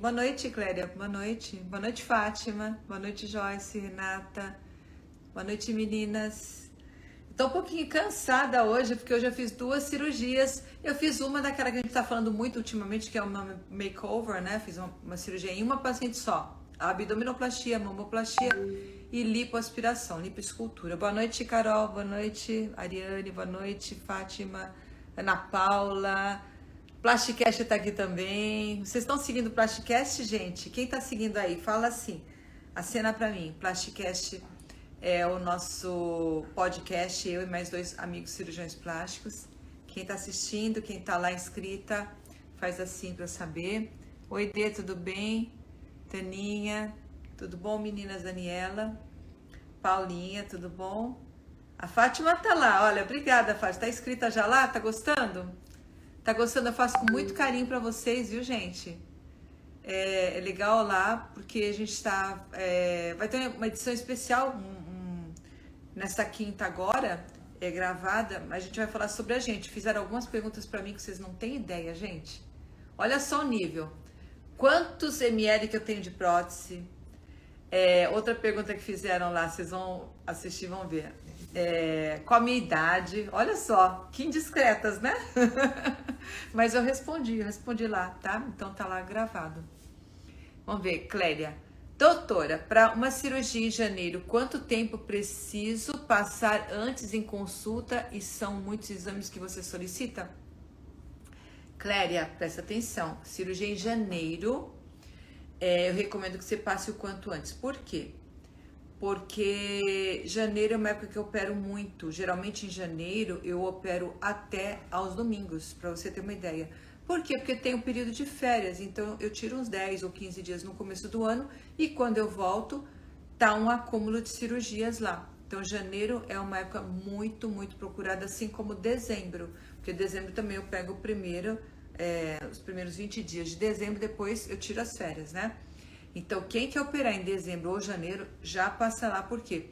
Boa noite, Cléria. Boa noite. Boa noite, Fátima. Boa noite, Joyce, Renata. Boa noite, meninas. Tô um pouquinho cansada hoje, porque hoje eu fiz 2 cirurgias. Eu fiz uma daquela que a gente tá falando muito ultimamente, que é uma makeover, né? Fiz uma cirurgia em uma paciente só. Abdominoplastia, mamoplastia e lipoaspiração, lipoescultura. Boa noite, Carol. Boa noite, Ariane. Boa noite, Fátima. Ana Paula. Plasticast tá aqui também. Vocês estão seguindo o Plasticast, gente? Quem tá seguindo aí? Fala assim. Acena pra mim. Plasticast é o nosso podcast, eu e mais 2 amigos cirurgiões plásticos. Quem tá assistindo, quem tá lá inscrita, faz assim pra eu saber. Oi, Dê, tudo bem? Taninha, tudo bom, meninas? Daniela, Paulinha, tudo bom? A Fátima tá lá, olha, obrigada, Fátima. Tá inscrita já lá? Tá gostando? Tá gostando? Eu faço com muito carinho pra vocês, viu, gente? É legal lá, porque a gente tá. Vai ter uma edição especial nessa quinta agora, gravada. A gente vai falar sobre a gente. Fizeram algumas perguntas pra mim que vocês não têm ideia, gente. Olha só o nível. Quantos ml que eu tenho de prótese? Outra pergunta que fizeram lá, vocês vão assistir, vão ver. Qual a minha idade? Olha só, que indiscretas, né? Mas eu respondi lá, tá? Então tá lá gravado. Vamos ver, Clélia. Doutora, para uma cirurgia em janeiro, quanto tempo preciso passar antes em consulta e são muitos exames que você solicita? Clélia, presta atenção. Cirurgia em janeiro, eu recomendo que você passe o quanto antes. Por quê? Porque janeiro é uma época que eu opero muito. Geralmente em janeiro eu opero até aos domingos, para você ter uma ideia. Por quê? Porque tem um período de férias, então eu tiro uns 10 ou 15 dias no começo do ano e quando eu volto, tá um acúmulo de cirurgias lá. Então janeiro é uma época muito, muito procurada, assim como dezembro. Porque dezembro também eu pego os primeiros 20 dias de dezembro, depois eu tiro as férias, né? Então, quem quer operar em dezembro ou janeiro, já passa lá, porque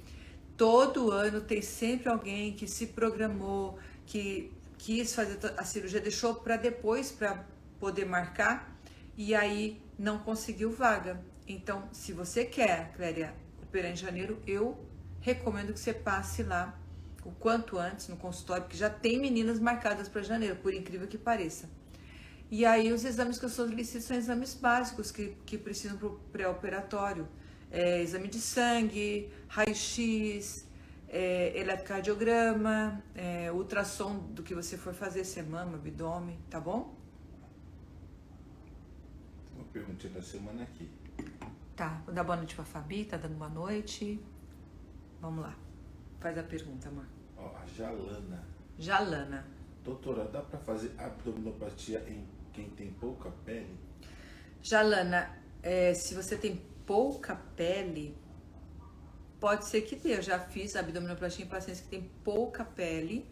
todo ano tem sempre alguém que se programou, que quis fazer a cirurgia, deixou para depois para poder marcar e aí não conseguiu vaga. Então, se você quer, Cléria, operar em janeiro, eu recomendo que você passe lá o quanto antes no consultório, porque já tem meninas marcadas para janeiro, por incrível que pareça. E aí os exames que eu solicito são exames básicos que precisam para o pré-operatório. Exame de sangue, raio-x, eletrocardiograma, ultrassom do que você for fazer, se é mama, abdômen, tá bom? Uma perguntinha da semana aqui. Tá, vou dar boa noite pra Fabi, tá dando boa noite. Vamos lá, faz a pergunta, amor. Ó, a Jalana. Jalana. Doutora, dá pra fazer abdominoplastia em quem tem pouca pele? Jalana, se você tem pouca pele, pode ser que dê. Eu já fiz abdominoplastia em pacientes que têm pouca pele,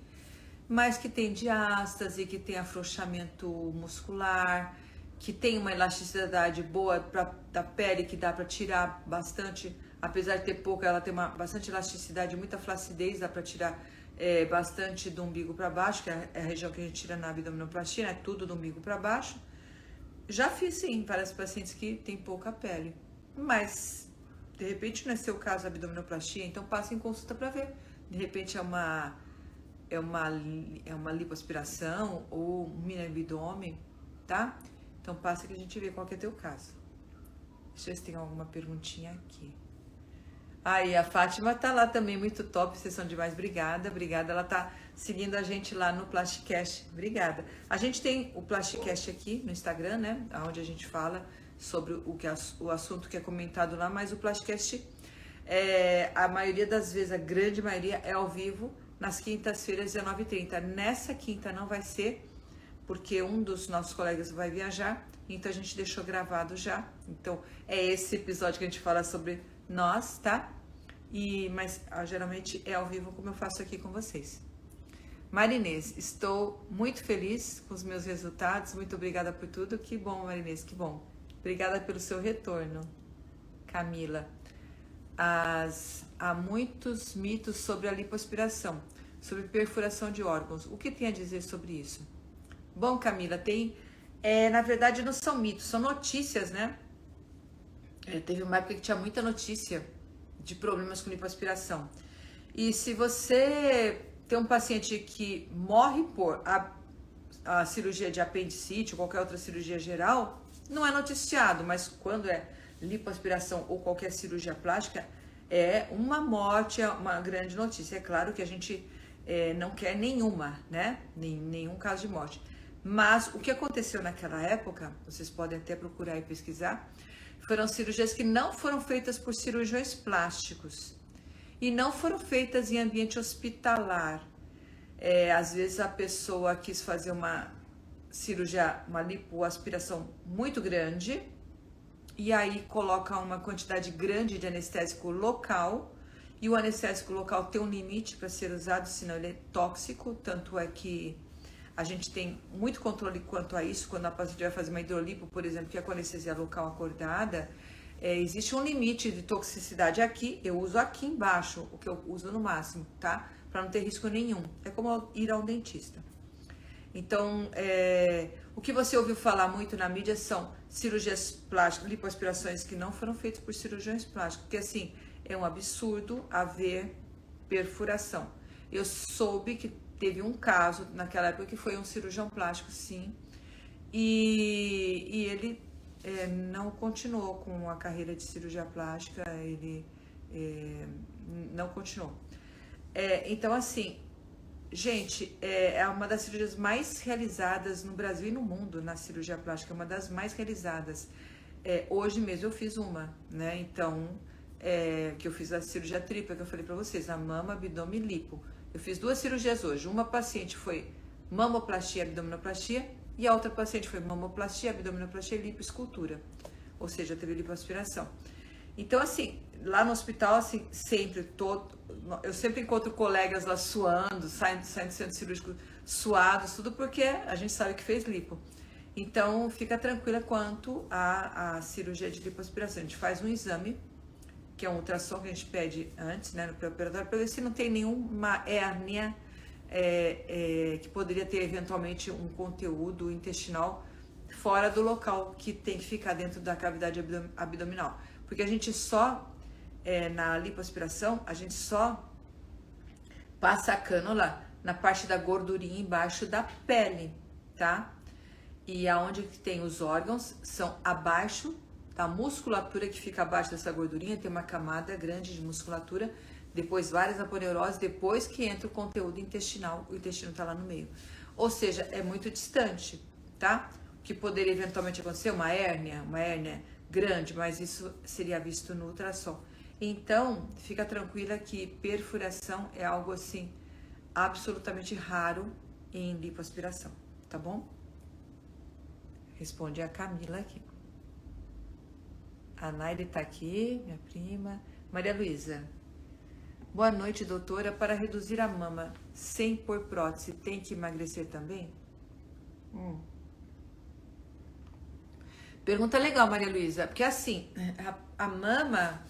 mas que tem diástase, que tem afrouxamento muscular, que tem uma elasticidade boa da pele, que dá para tirar bastante. Apesar de ter pouca, ela tem bastante elasticidade, muita flacidez, dá para tirar bastante do umbigo para baixo, que é a região que a gente tira na abdominoplastia, né? Tudo do umbigo para baixo. Já fiz sim, várias pacientes que têm pouca pele, mas de repente não é seu caso a abdominoplastia, então passe em consulta para ver. De repente é uma lipoaspiração ou um mini abdômen, tá? Então passa que a gente vê qual que é teu caso. Deixa eu ver se tem alguma perguntinha aqui. Aí a Fátima tá lá também, muito top, vocês são demais, obrigada, ela tá seguindo a gente lá no Plasticast, obrigada. A gente tem o Plasticast aqui no Instagram, né, onde a gente fala sobre o assunto que é comentado lá, mas o Plasticast, a maioria das vezes, a grande maioria é ao vivo, nas quintas-feiras, 19h30. Nessa quinta não vai ser, porque um dos nossos colegas vai viajar, então a gente deixou gravado já. Então é esse episódio que a gente fala sobre nós, tá? Mas geralmente é ao vivo, como eu faço aqui com vocês. Marinês, estou muito feliz com os meus resultados, muito obrigada por tudo. Que bom, Marinês, que bom. Obrigada pelo seu retorno. Camila, há muitos mitos sobre a lipoaspiração, sobre perfuração de órgãos. O que tem a dizer sobre isso? Bom, Camila, na verdade não são mitos, são notícias, né? teve uma época que tinha muita notícia de problemas com lipoaspiração. E se você tem um paciente que morre por a cirurgia de apendicite ou qualquer outra cirurgia geral, não é noticiado, mas quando é lipoaspiração ou qualquer cirurgia plástica, é uma morte, é uma grande notícia. É claro que a gente não quer nenhuma, né? Nenhum caso de morte. Mas o que aconteceu naquela época, vocês podem até procurar e pesquisar, foram cirurgias que não foram feitas por cirurgiões plásticos e não foram feitas em ambiente hospitalar. Às vezes a pessoa quis fazer uma cirurgia, uma lipoaspiração muito grande e aí coloca uma quantidade grande de anestésico local e o anestésico local tem um limite para ser usado, senão ele é tóxico, tanto é que a gente tem muito controle quanto a isso. Quando a paciente vai fazer uma hidrolipo, por exemplo, que é com anestesia local acordada, existe um limite de toxicidade aqui, eu uso aqui embaixo, o que eu uso no máximo, tá? Para não ter risco nenhum. É como ir a um dentista. Então, o que você ouviu falar muito na mídia são cirurgias plásticas, lipoaspirações que não foram feitas por cirurgiões plásticos, porque assim, é um absurdo haver perfuração. Eu soube que teve um caso naquela época que foi um cirurgião plástico, sim, e ele não continuou com a carreira de cirurgia plástica, ele não continuou. Então, assim, gente, é uma das cirurgias mais realizadas no Brasil e no mundo, na cirurgia plástica, é uma das mais realizadas. Hoje mesmo eu fiz uma, né? Então, que eu fiz a cirurgia tripla, que eu falei pra vocês, a mama, abdômen e lipo. Eu fiz 2 cirurgias hoje. Uma paciente foi mamoplastia, abdominoplastia, e a outra paciente foi mamoplastia, abdominoplastia e lipoescultura. Ou seja, teve lipoaspiração. Então, assim, lá no hospital, assim, eu sempre encontro colegas lá suando, saindo do centro cirúrgico suados, tudo porque a gente sabe que fez lipo. Então, fica tranquila quanto à cirurgia de lipoaspiração. A gente faz um exame, que é um ultrassom que a gente pede antes, né, no pré-operatório, para ver se não tem nenhuma hérnia que poderia ter eventualmente um conteúdo intestinal fora do local que tem que ficar dentro da cavidade abdominal. Porque a gente só, na lipoaspiração, a gente só passa a cânula na parte da gordurinha embaixo da pele, tá? E aonde que tem os órgãos são abaixo da musculatura que fica abaixo dessa gordurinha, tem uma camada grande de musculatura, depois várias aponeuroses, depois que entra o conteúdo intestinal, o intestino tá lá no meio. Ou seja, é muito distante, tá? O que poderia eventualmente acontecer, uma hérnia grande, mas isso seria visto no ultrassom. Então, fica tranquila que perfuração é algo assim, absolutamente raro em lipoaspiração, tá bom? Responde a Camila aqui. A Naire tá aqui, minha prima. Maria Luísa. Boa noite, doutora. Para reduzir a mama sem pôr prótese, tem que emagrecer também? Pergunta legal, Maria Luísa. Porque assim, a mama,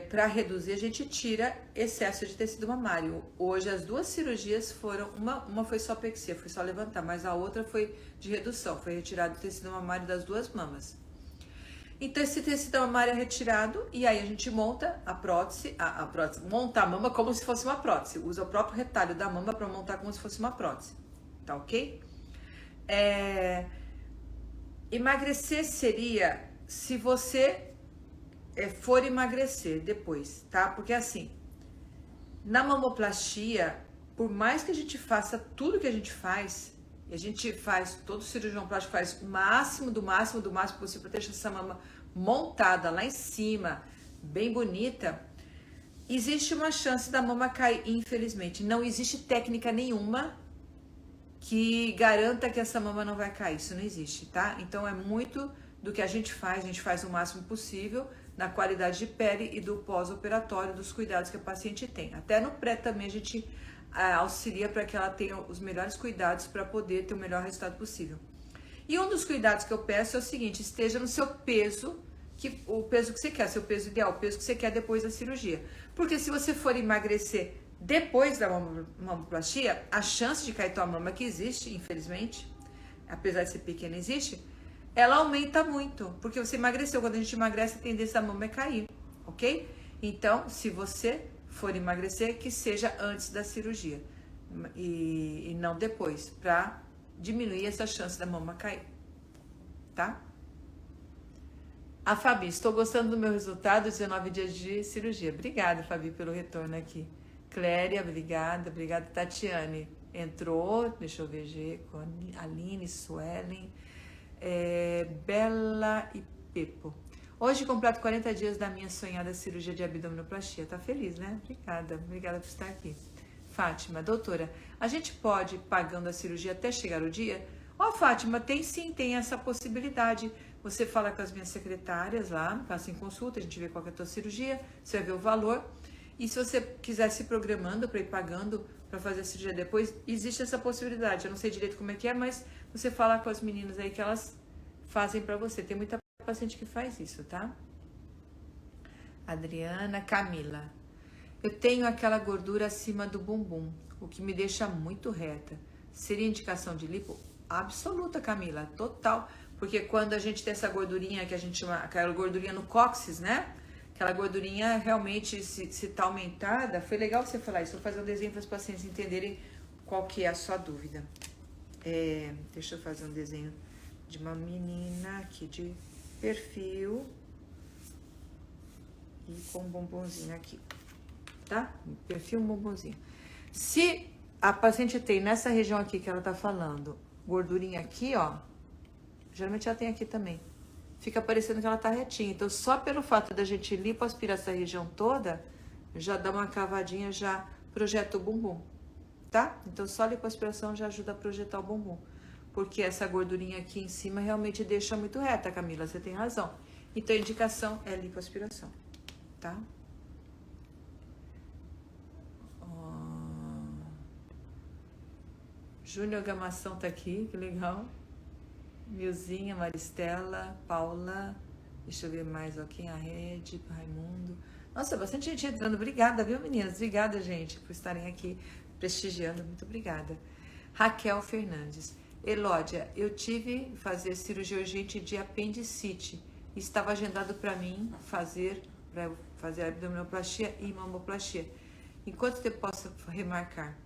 para reduzir, a gente tira excesso de tecido mamário. Hoje, as 2 cirurgias foram... Uma foi só pexia, foi só levantar, mas a outra foi de redução. Foi retirado o tecido mamário das 2 mamas. Então, esse tecido mamário é retirado e aí a gente monta a prótese, monta a mama como se fosse uma prótese. Usa o próprio retalho da mama para montar como se fosse uma prótese. Tá ok? Emagrecer seria se você for emagrecer depois, tá? Porque assim, na mamoplastia, por mais que a gente faça tudo que a gente faz, e a gente faz, todo cirurgião plástico faz o máximo do máximo possível para deixar essa mama montada lá em cima, bem bonita, existe uma chance da mama cair, infelizmente. Não existe técnica nenhuma que garanta que essa mama não vai cair, isso não existe, tá? Então é muito do que a gente faz o máximo possível na qualidade de pele e do pós-operatório, dos cuidados que a paciente tem. Até no pré também a gente auxilia para que ela tenha os melhores cuidados para poder ter o melhor resultado possível. E um dos cuidados que eu peço é o seguinte: esteja no seu peso, o peso que você quer, seu peso ideal, o peso que você quer depois da cirurgia. Porque se você for emagrecer depois da mamoplastia, a chance de cair tua mama, que existe, infelizmente, apesar de ser pequena, existe, ela aumenta muito, porque você emagreceu. Quando a gente emagrece, a tendência da mama é cair, ok? Então, se você for emagrecer, que seja antes da cirurgia e não depois, para diminuir essa chance da mama cair, tá? A Fabi, estou gostando do meu resultado, 19 dias de cirurgia. Obrigada, Fabi, pelo retorno aqui. Cléria, obrigada. Obrigada, Tatiane. Entrou, deixa eu ver, Aline, Suelen, Bela e Pepo. Hoje completo 40 dias da minha sonhada cirurgia de abdominoplastia. Tá feliz, né? Obrigada por estar aqui. Fátima, doutora, a gente pode ir pagando a cirurgia até chegar o dia? Fátima, tem essa possibilidade. Você fala com as minhas secretárias lá, passa em consulta, a gente vê qual que é a tua cirurgia, você vai ver o valor. E se você quiser se programando para ir pagando para fazer a cirurgia depois, existe essa possibilidade. Eu não sei direito como é que é, mas você fala com as meninas aí que elas fazem para você. Tem muita paciente que faz isso, tá? Adriana, Camila. Eu tenho aquela gordura acima do bumbum, o que me deixa muito reta. Seria indicação de lipo? Absoluta, Camila, total. Porque quando a gente tem essa gordurinha que a gente chama, aquela gordurinha no cóccix, né? Aquela gordurinha realmente, se tá aumentada, foi legal você falar isso. Vou fazer um desenho para os pacientes entenderem qual que é a sua dúvida. Deixa eu fazer um desenho de uma menina aqui de perfil e com um bombonzinho aqui, tá? Perfil, um bombonzinho. Se a paciente tem nessa região aqui que ela tá falando, gordurinha aqui, ó, geralmente ela tem aqui também. Fica parecendo que ela tá retinha. Então, só pelo fato da gente lipoaspirar essa região toda, já dá uma cavadinha, já projeta o bumbum, tá? Então, só a lipoaspiração já ajuda a projetar o bumbum. Porque essa gordurinha aqui em cima realmente deixa muito reta, Camila, você tem razão. Então, a indicação é lipoaspiração, tá? Júnior Gamação tá aqui, que legal. Milzinha, Maristela, Paula, deixa eu ver mais, ó, quem a Rede, Raimundo. Nossa, bastante gente entrando. Obrigada, viu, meninas? Obrigada, gente, por estarem aqui prestigiando. Muito obrigada. Raquel Fernandes. Elódia, eu tive fazer cirurgia urgente de apendicite. Estava agendado para mim fazer abdominoplastia e mamoplastia. Em quanto tempo posso remarcar?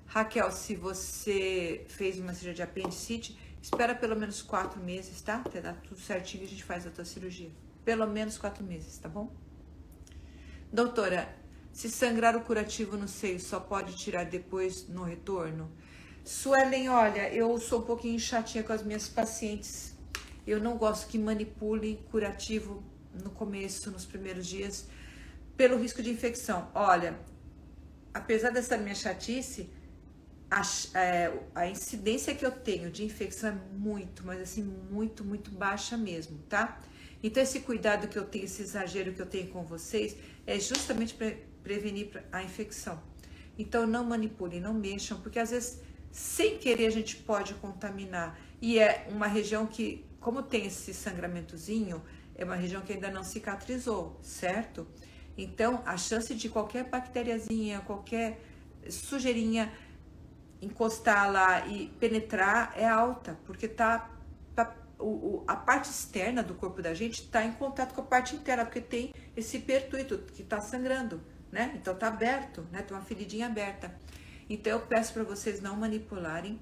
Raquel, se você fez uma cirurgia de apendicite, espera pelo menos 4 meses, tá? Até dar tudo certinho e a gente faz a tua cirurgia. Pelo menos 4 meses, tá bom? Doutora, se sangrar o curativo no seio, só pode tirar depois no retorno? Suelen, olha, eu sou um pouquinho chatinha com as minhas pacientes. Eu não gosto que manipule curativo no começo, nos primeiros dias, pelo risco de infecção. Olha, apesar dessa minha chatice, a incidência que eu tenho de infecção é muito, mas assim, muito, muito baixa mesmo, tá? Então, esse cuidado que eu tenho, esse exagero que eu tenho com vocês, é justamente para prevenir a infecção. Então, não manipulem, não mexam, porque às vezes, sem querer, a gente pode contaminar. E é uma região que, como tem esse sangramentozinho, é uma região que ainda não cicatrizou, certo? Então, a chance de qualquer bactériazinha, qualquer sujeirinha encostar lá e penetrar é alta, porque a parte externa do corpo da gente está em contato com a parte interna, porque tem esse pertuito que está sangrando, né? Então tá aberto, né? Tem uma feridinha aberta. Então eu peço para vocês não manipularem,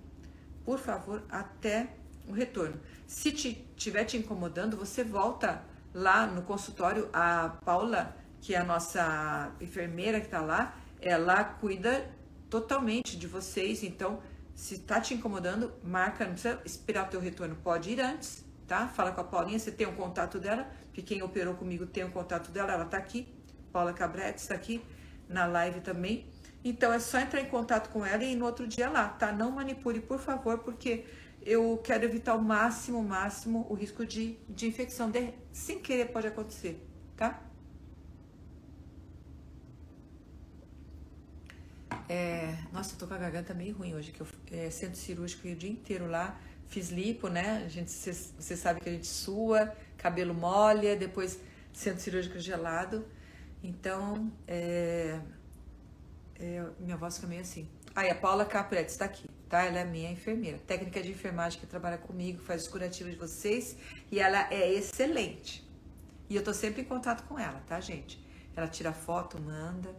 por favor, até o retorno. Se estiver te incomodando, você volta lá no consultório. A Paula, que é a nossa enfermeira que está lá, ela cuida totalmente de vocês. Então, se tá te incomodando, marca, não precisa esperar o teu retorno, pode ir antes, tá? Fala com a Paulinha, você tem o contato dela, porque quem operou comigo tem o contato dela, ela tá aqui, Paula Cabretes tá aqui na live também. Então, é só entrar em contato com ela e ir no outro dia lá, tá? Não manipule, por favor, porque eu quero evitar o máximo o risco de infecção. Sem querer pode acontecer, tá? Nossa, eu tô com a garganta meio ruim hoje, que eu centro cirúrgico o dia inteiro lá, fiz lipo, né? Você sabe que a gente sua, cabelo molha, depois centro cirúrgico gelado. Então, minha voz fica meio assim. Aí, a Paula Capretes tá aqui, tá? Ela é minha enfermeira, técnica de enfermagem que trabalha comigo, faz os curativos de vocês e ela é excelente. E eu tô sempre em contato com ela, tá, gente? Ela tira foto, manda.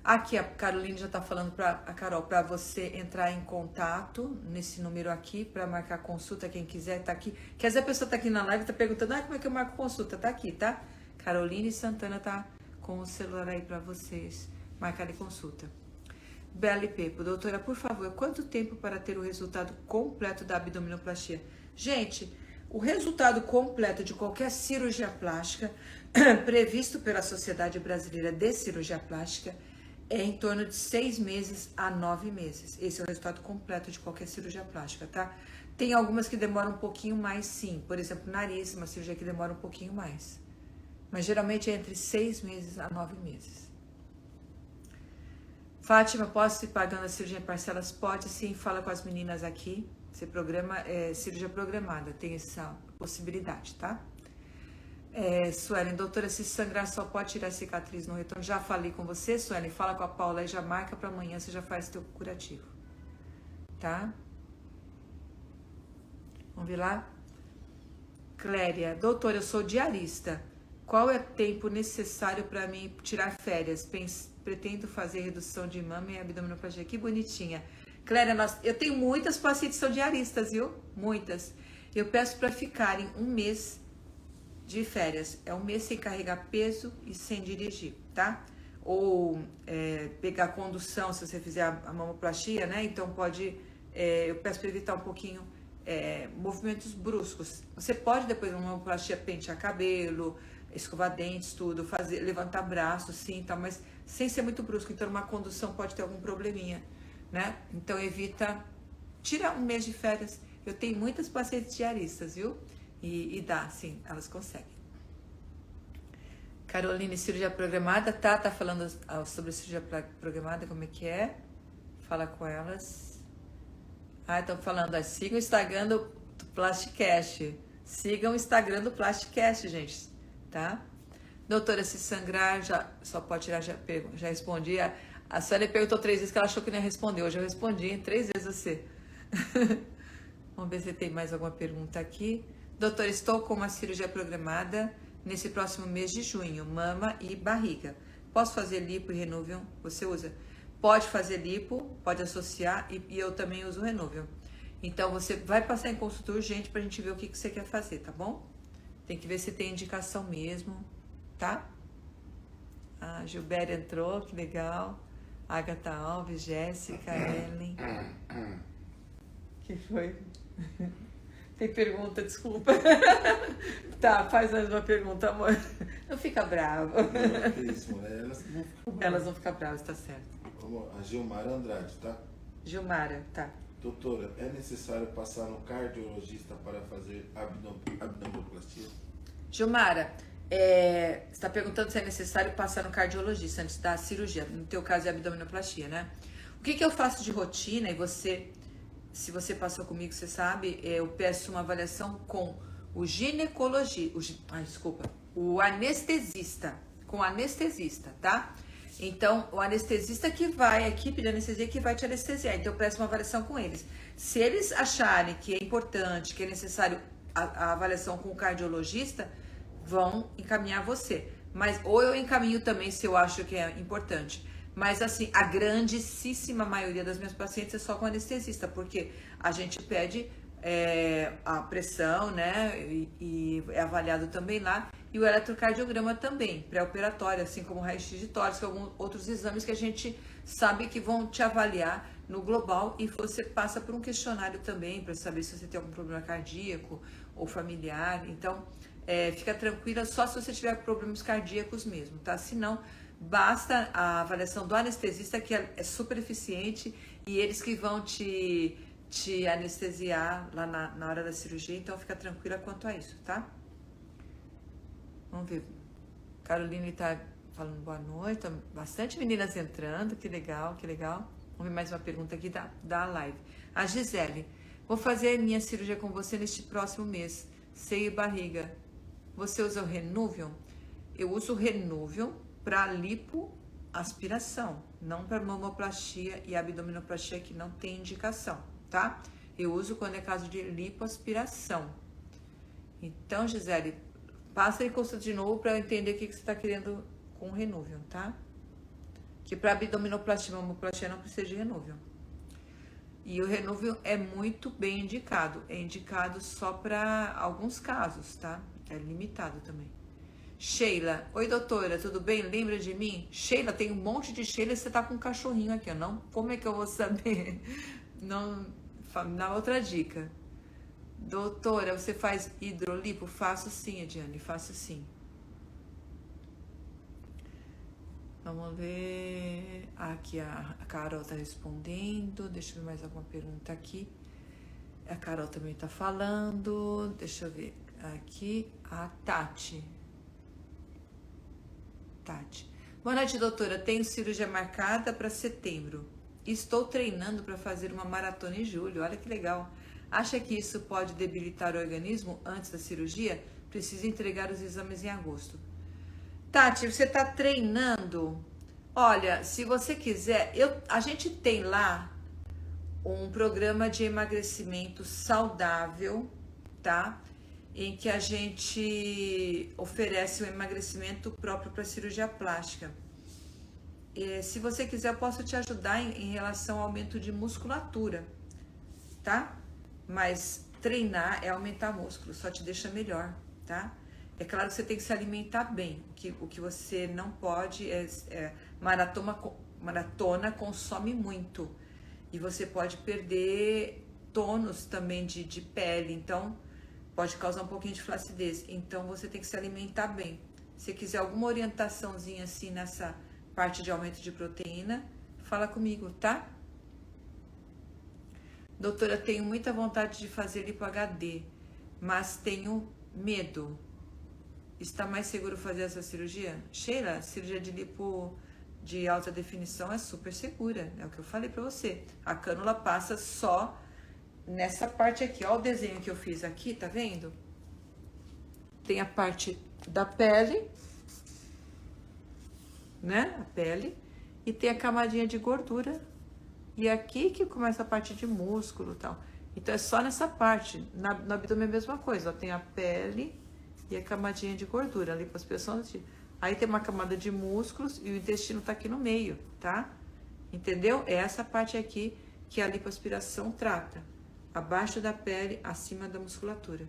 Aqui a Caroline já tá falando a Carol para você entrar em contato nesse número aqui para marcar consulta, quem quiser tá aqui. Quer dizer, a pessoa tá aqui na live, tá perguntando, como é que eu marco consulta? Tá aqui, tá? Caroline Santana tá com o celular aí para vocês marcarem consulta. Bela e Pepo, doutora, por favor, quanto tempo para ter o resultado completo da abdominoplastia? Gente, o resultado completo de qualquer cirurgia plástica previsto pela Sociedade Brasileira de Cirurgia Plástica é em torno de 6 meses a 9 meses. Esse é o resultado completo de qualquer cirurgia plástica, tá? Tem algumas que demoram um pouquinho mais, sim. Por exemplo, nariz, uma cirurgia que demora um pouquinho mais. Mas geralmente é entre 6 meses a 9 meses. Fátima, posso ir pagando a cirurgia em parcelas? Pode, sim. Fala com as meninas aqui. Você programa, cirurgia programada, tem essa possibilidade, tá? Suelen, doutora, se sangrar só pode tirar cicatriz no retorno? Já falei com você, Suelen, fala com a Paula e já marca para amanhã, você já faz teu curativo, tá? Vamos ver lá? Cléria, doutora, eu sou diarista, qual é o tempo necessário para mim tirar férias? Pretendo fazer redução de mama e abdominoplastia, que bonitinha. Cléria, eu tenho muitas pacientes que são diaristas, viu? Muitas. Eu peço para ficarem um mês de férias. É um mês sem carregar peso e sem dirigir, tá? Ou pegar condução, se você fizer a mamoplastia, né? Então pode, eu peço para evitar um pouquinho movimentos bruscos. Você pode depois da mamoplastia pentear cabelo, escovar dentes, tudo, levantar braços, sim, tá? Mas sem ser muito brusco. Então uma condução pode ter algum probleminha, né? Então evita, tira um mês de férias. Eu tenho muitas pacientes diaristas, viu? E dá, sim, elas conseguem. Caroline, cirurgia programada, tá falando sobre cirurgia programada, como é que é? Fala com elas. Estão falando, siga o Instagram do Plasticast. Sigam o Instagram do Plasticast, gente, tá? Doutora, se sangrar, só pode tirar, já respondi. A Sônia perguntou 3 vezes que ela achou que não ia responder. Hoje eu respondi 3 vezes você. Vamos ver se tem mais alguma pergunta aqui. Doutora, estou com uma cirurgia programada nesse próximo mês de junho, mama e barriga. Posso fazer lipo e Renuvium? Você usa? Pode fazer lipo, pode associar e eu também uso o Renuvium. Então você vai passar em consulta urgente pra gente ver o que você quer fazer, tá bom? Tem que ver se tem indicação mesmo, tá? A Gilberto entrou, que legal. Agatha Alves, Jéssica, Ellen. Que foi? Tem pergunta, desculpa. Tá, faz mais uma pergunta, amor. Não fica bravo. Não, isso, elas não ficam bravas. Elas vão ficar bravas, tá certo. Vamos, a Gilmara Andrade, tá? Gilmara, tá. Doutora, é necessário passar no cardiologista para fazer abdominoplastia? Gilmara, você está perguntando se é necessário passar no cardiologista antes da cirurgia. No teu caso é abdominoplastia, né? O que eu faço de rotina e se você passou comigo, você sabe, eu peço uma avaliação com o o anestesista, com o anestesista, tá? Então, o anestesista a equipe de anestesia que vai te anestesiar, então eu peço uma avaliação com eles. Se eles acharem que é importante, que é necessário a avaliação com o cardiologista, vão encaminhar você. Ou eu encaminho também se eu acho que é importante. Mas assim, a grandíssima maioria das minhas pacientes é só com anestesista, porque a gente pede a pressão, né, e é avaliado também lá, e o eletrocardiograma também, pré-operatório, assim como o raio-x de tórax, alguns outros exames que a gente sabe que vão te avaliar no global, e você passa por um questionário também, para saber se você tem algum problema cardíaco ou familiar. Então, fica tranquila só se você tiver problemas cardíacos mesmo, tá? Se não, basta a avaliação do anestesista, que é super eficiente, e eles que vão te anestesiar lá na hora da cirurgia, então fica tranquila quanto a isso, tá? Vamos ver. Caroline tá falando boa noite, bastante meninas entrando, que legal, que legal. Vamos ver mais uma pergunta aqui da live. A Gisele, vou fazer minha cirurgia com você neste próximo mês, seio e barriga. Você usa o Renuvium? Eu uso o Renuvium para lipo aspiração, não para mamoplastia e abdominoplastia que não tem indicação, tá? Eu uso quando é caso de lipoaspiração. Então, Gisele, passa e consulta de novo para eu entender o que você está querendo com o Renuvium, tá? Que para abdominoplastia e mamoplastia não precisa de Renuvium. E o Renuvium é muito bem indicado. É indicado só para alguns casos, tá? É limitado também. Sheila, oi doutora, tudo bem? Lembra de mim? Sheila, tem um monte de Sheila e você tá com um cachorrinho aqui, não? Como é que eu vou saber? Não, na outra dica. Doutora, você faz hidrolipo? Faço sim, Ediane, faço sim. Vamos ver. Aqui a Carol tá respondendo. Deixa eu ver mais alguma pergunta aqui. A Carol também tá falando. Deixa eu ver. Aqui a Tati. Boa noite, doutora. Tenho cirurgia marcada para setembro. Estou treinando para fazer uma maratona em julho. Olha que legal. Acha que isso pode debilitar o organismo antes da cirurgia? Preciso entregar os exames em agosto. Tati, você está treinando? Olha, se você quiser, a gente tem lá um programa de emagrecimento saudável, tá? Em que a gente oferece um emagrecimento próprio para cirurgia plástica. E, se você quiser, eu posso te ajudar em relação ao aumento de musculatura, tá? Mas treinar é aumentar músculo, só te deixa melhor, tá? É claro que você tem que se alimentar bem. O que você não pode maratona consome muito. E você pode perder tônus também de pele, então pode causar um pouquinho de flacidez. Então você tem que se alimentar bem. Se quiser alguma orientaçãozinha assim nessa parte de aumento de proteína, fala comigo, tá? Doutora, tenho muita vontade de fazer lipo HD, mas tenho medo. Está mais seguro fazer essa cirurgia? Sheila, cirurgia de lipo de alta definição é super segura, é o que eu falei pra você. A cânula passa só nessa parte aqui, ó o desenho que eu fiz aqui, tá vendo? Tem a parte da pele, né? A pele, e tem a camadinha de gordura, e aqui que começa a parte de músculo e tal. Então é só nessa parte. No abdômen é a mesma coisa, ó, tem a pele e a camadinha de gordura, a lipoaspiração. Aí tem uma camada de músculos e o intestino tá aqui no meio, tá? Entendeu? É essa parte aqui que a lipoaspiração trata. Abaixo da pele, acima da musculatura,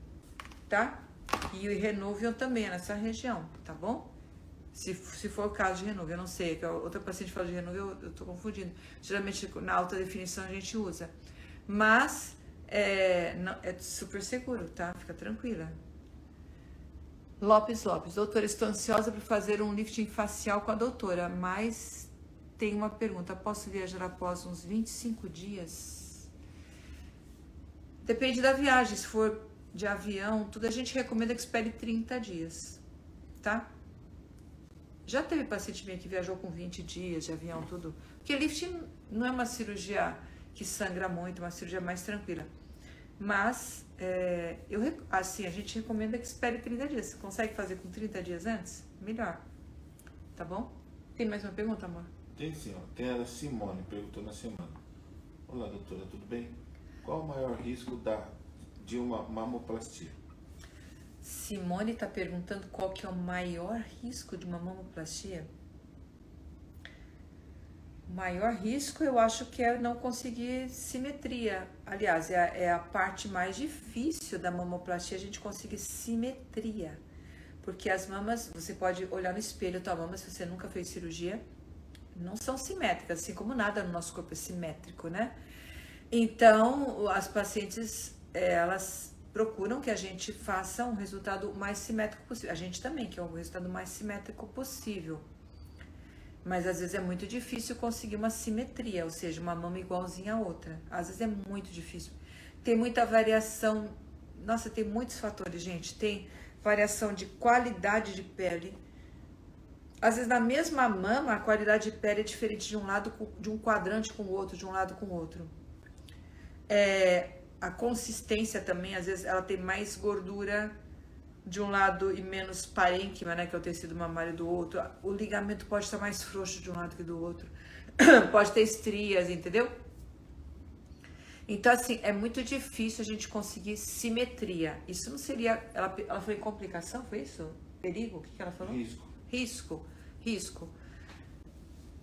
tá? E o Renuvium também é nessa região, tá bom? Se for o caso de Renuvium, eu não sei, que a outra paciente fala de Renuvium, eu tô confundindo. Geralmente na alta definição a gente usa. Mas é super seguro, tá? Fica tranquila. Lopes, doutora, estou ansiosa para fazer um lifting facial com a doutora, mas tem uma pergunta, posso viajar após uns 25 dias? Depende da viagem, se for de avião, tudo a gente recomenda que espere 30 dias, tá? Já teve paciente minha que viajou com 20 dias de avião, tudo, porque lifting não é uma cirurgia que sangra muito, é uma cirurgia mais tranquila. Mas, a gente recomenda que espere 30 dias. Você consegue fazer com 30 dias antes? Melhor. Tá bom? Tem mais uma pergunta, amor? Tem sim, ó. Tem a Simone, perguntou na semana. Olá, doutora, tudo bem? Qual o maior risco de uma mamoplastia? Simone está perguntando qual que é o maior risco de uma mamoplastia. O maior risco eu acho que é não conseguir simetria. Aliás, é a parte mais difícil da mamoplastia, a gente conseguir simetria. Porque as mamas, você pode olhar no espelho, tua mama, se você nunca fez cirurgia, não são simétricas, assim como nada no nosso corpo é simétrico, né? Então, as pacientes, elas procuram que a gente faça um resultado mais simétrico possível. A gente também, que é o resultado mais simétrico possível. Mas às vezes é muito difícil conseguir uma simetria, ou seja, uma mama igualzinha à outra. Às vezes é muito difícil. Tem muita variação, nossa, tem muitos fatores, gente. Tem variação de qualidade de pele. Às vezes na mesma mama, a qualidade de pele é diferente de um lado, de um quadrante com o outro, de um lado com o outro. A consistência também, às vezes ela tem mais gordura de um lado e menos parênquima, né, que é o tecido mamário do outro. O ligamento pode estar mais frouxo de um lado que do outro. Pode ter estrias, entendeu? Então, assim, é muito difícil a gente conseguir simetria. Isso não seria... Ela foi complicação, foi isso? Perigo? O que ela falou? Risco.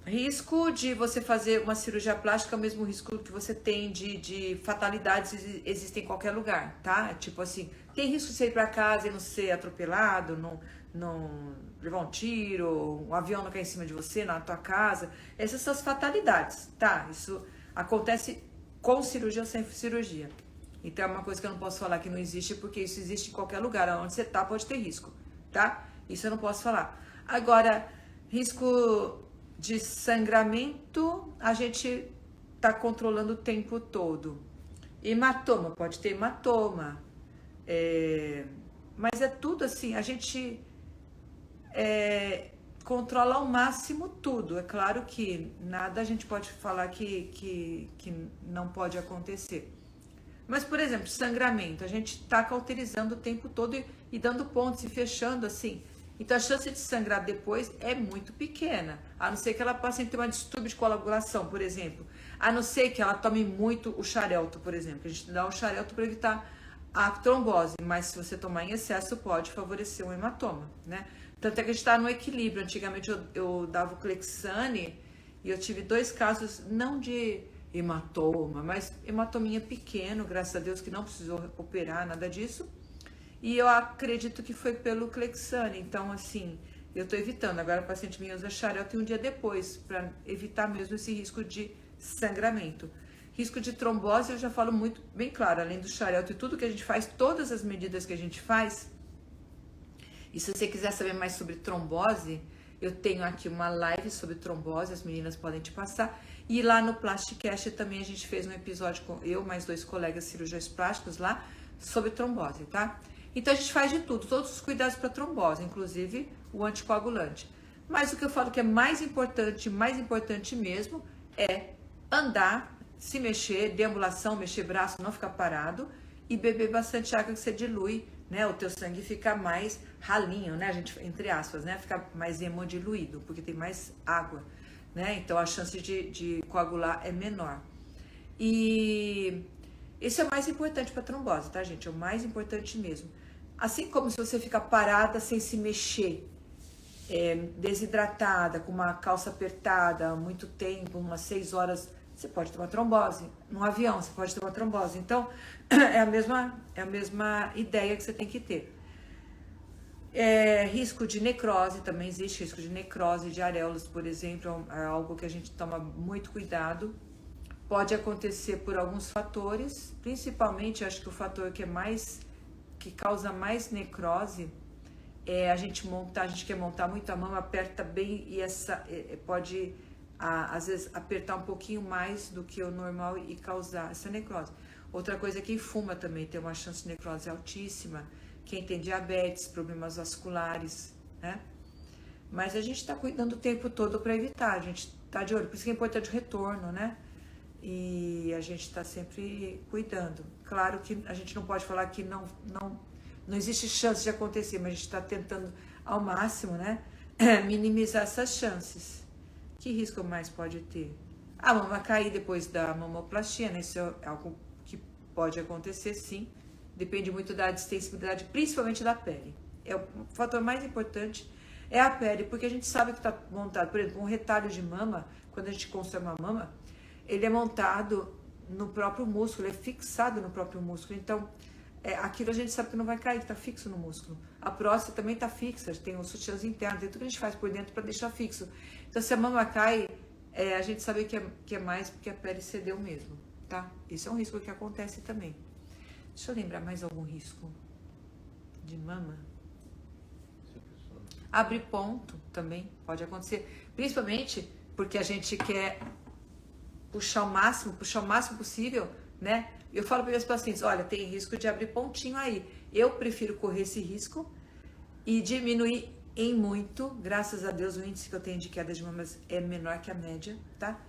Risco de você fazer uma cirurgia plástica é o mesmo risco que você tem de fatalidades existem em qualquer lugar, tá? Tipo assim, tem risco de você ir pra casa e não ser atropelado, não levar um tiro, um avião não cair em cima de você, na tua casa. Essas são as fatalidades, tá? Isso acontece com cirurgia ou sem cirurgia. Então é uma coisa que eu não posso falar que não existe, porque isso existe em qualquer lugar. Onde você tá, pode ter risco, tá? Isso eu não posso falar. Agora, risco de sangramento, a gente tá controlando o tempo todo. Hematoma, pode ter hematoma. Mas é tudo assim, a gente controla ao máximo tudo. É claro que nada a gente pode falar que não pode acontecer. Mas, por exemplo, sangramento, a gente tá cauterizando o tempo todo e dando pontos e fechando assim. Então a chance de sangrar depois é muito pequena, a não ser que ela paciente tenha uma distúrbio de coagulação, por exemplo. A não ser que ela tome muito o xarelto, por exemplo. A gente dá o xarelto para evitar a trombose, mas se você tomar em excesso pode favorecer um hematoma, né? Tanto é que a gente está no equilíbrio. Antigamente eu dava o Clexane e eu tive 2 casos, não de hematoma, mas hematominha pequeno, graças a Deus que não precisou operar, nada disso. E eu acredito que foi pelo Clexane. Então, assim, eu tô evitando. Agora, o paciente me usa xarelto e um dia depois, para evitar mesmo esse risco de sangramento. Risco de trombose, eu já falo muito bem claro. Além do xarelto e tudo que a gente faz, todas as medidas que a gente faz. E se você quiser saber mais sobre trombose, eu tenho aqui uma live sobre trombose, as meninas podem te passar. E lá no Plasticast também a gente fez um episódio com eu, mais 2 colegas cirurgiões plásticos lá, sobre trombose, tá? Então a gente faz de tudo, todos os cuidados para trombose, inclusive o anticoagulante. Mas o que eu falo que é mais importante mesmo, é andar, se mexer, deambulação, mexer braço, não ficar parado e beber bastante água que você dilui, né? O teu sangue fica mais ralinho, né? A gente, entre aspas, né? Fica mais hemodiluído, porque tem mais água, né? Então a chance de coagular é menor. E isso é o mais importante para trombose, tá, gente? É o mais importante mesmo. Assim como se você ficar parada sem se mexer, desidratada, com uma calça apertada, muito tempo, umas 6 horas, você pode ter uma trombose. No avião, você pode ter uma trombose. Então, é a mesma ideia que você tem que ter. Risco de necrose, também existe risco de necrose de areolas, por exemplo, é algo que a gente toma muito cuidado. Pode acontecer por alguns fatores, principalmente, acho que o fator que causa mais necrose é a gente quer montar muito a mama, aperta bem e pode, às vezes, apertar um pouquinho mais do que o normal e causar essa necrose. Outra coisa é quem fuma também tem uma chance de necrose altíssima, quem tem diabetes, problemas vasculares, né? Mas a gente está cuidando o tempo todo para evitar, a gente está de olho, por isso que é importante o retorno, né? E a gente está sempre cuidando. Claro que a gente não pode falar que não existe chance de acontecer, mas a gente está tentando ao máximo, né, minimizar essas chances. Que risco mais pode ter? A mama cair depois da mamoplastia, né? Isso é algo que pode acontecer, sim. Depende muito da distensibilidade, principalmente da pele. O fator mais importante é a pele, porque a gente sabe que está montado, por exemplo, um retalho de mama, quando a gente constrói uma mama, ele é montado no próprio músculo, é fixado no próprio músculo. Então, aquilo a gente sabe que não vai cair, que está fixo no músculo. A próstata também está fixa, tem os sutiãs internos, tem tudo que a gente faz por dentro para deixar fixo. Então, se a mama cai, a gente sabe que é mais porque a pele cedeu mesmo, tá? Isso é um risco que acontece também. Deixa eu lembrar mais algum risco de mama. Abrir ponto também pode acontecer, principalmente porque a gente quer puxar o máximo possível, né? Eu falo para meus pacientes, olha, tem risco de abrir pontinho aí. Eu prefiro correr esse risco e diminuir em muito. Graças a Deus, o índice que eu tenho de queda de mamas é menor que a média, tá?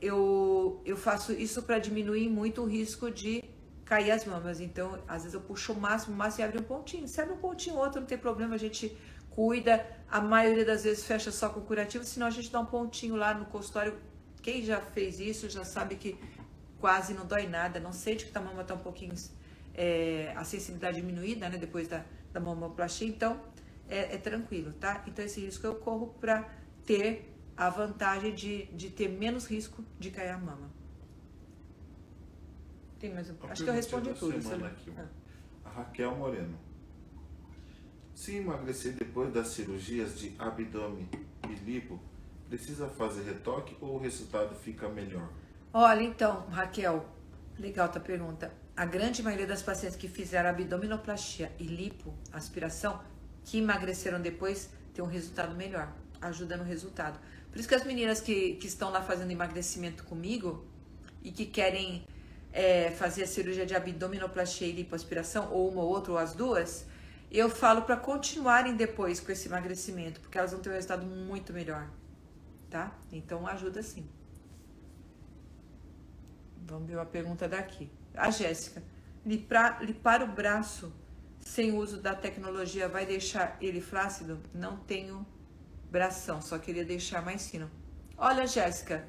Eu faço isso para diminuir muito o risco de cair as mamas. Então, às vezes eu puxo o máximo e abre um pontinho. Se abre um pontinho ou outro, não tem problema, a gente cuida. A maioria das vezes fecha só com curativo, senão a gente dá um pontinho lá no consultório. Quem já fez isso já sabe que quase não dói nada, não sente que a mama tá um pouquinho, a sensibilidade diminuída, né, depois da mamoplastia, então é tranquilo, tá? Então esse risco eu corro para ter a vantagem de ter menos risco de cair a mama. Tem mais um? Acho que eu respondi tudo. Aqui, a Raquel Moreno. Se emagrecer depois das cirurgias de abdômen e lipo, precisa fazer retoque ou o resultado fica melhor? Olha, então, Raquel, legal tua pergunta. A grande maioria das pacientes que fizeram abdominoplastia e lipo, aspiração, que emagreceram depois, tem um resultado melhor, ajuda no resultado. Por isso que as meninas que estão lá fazendo emagrecimento comigo e que querem fazer a cirurgia de abdominoplastia e lipoaspiração, ou uma ou outra, ou as duas, eu falo para continuarem depois com esse emagrecimento, porque elas vão ter um resultado muito melhor, tá? Então ajuda sim. Vamos ver uma pergunta daqui. A Jéssica, lipar o braço sem uso da tecnologia vai deixar ele flácido? Não tenho bração, só queria deixar mais fino. Olha, Jéssica,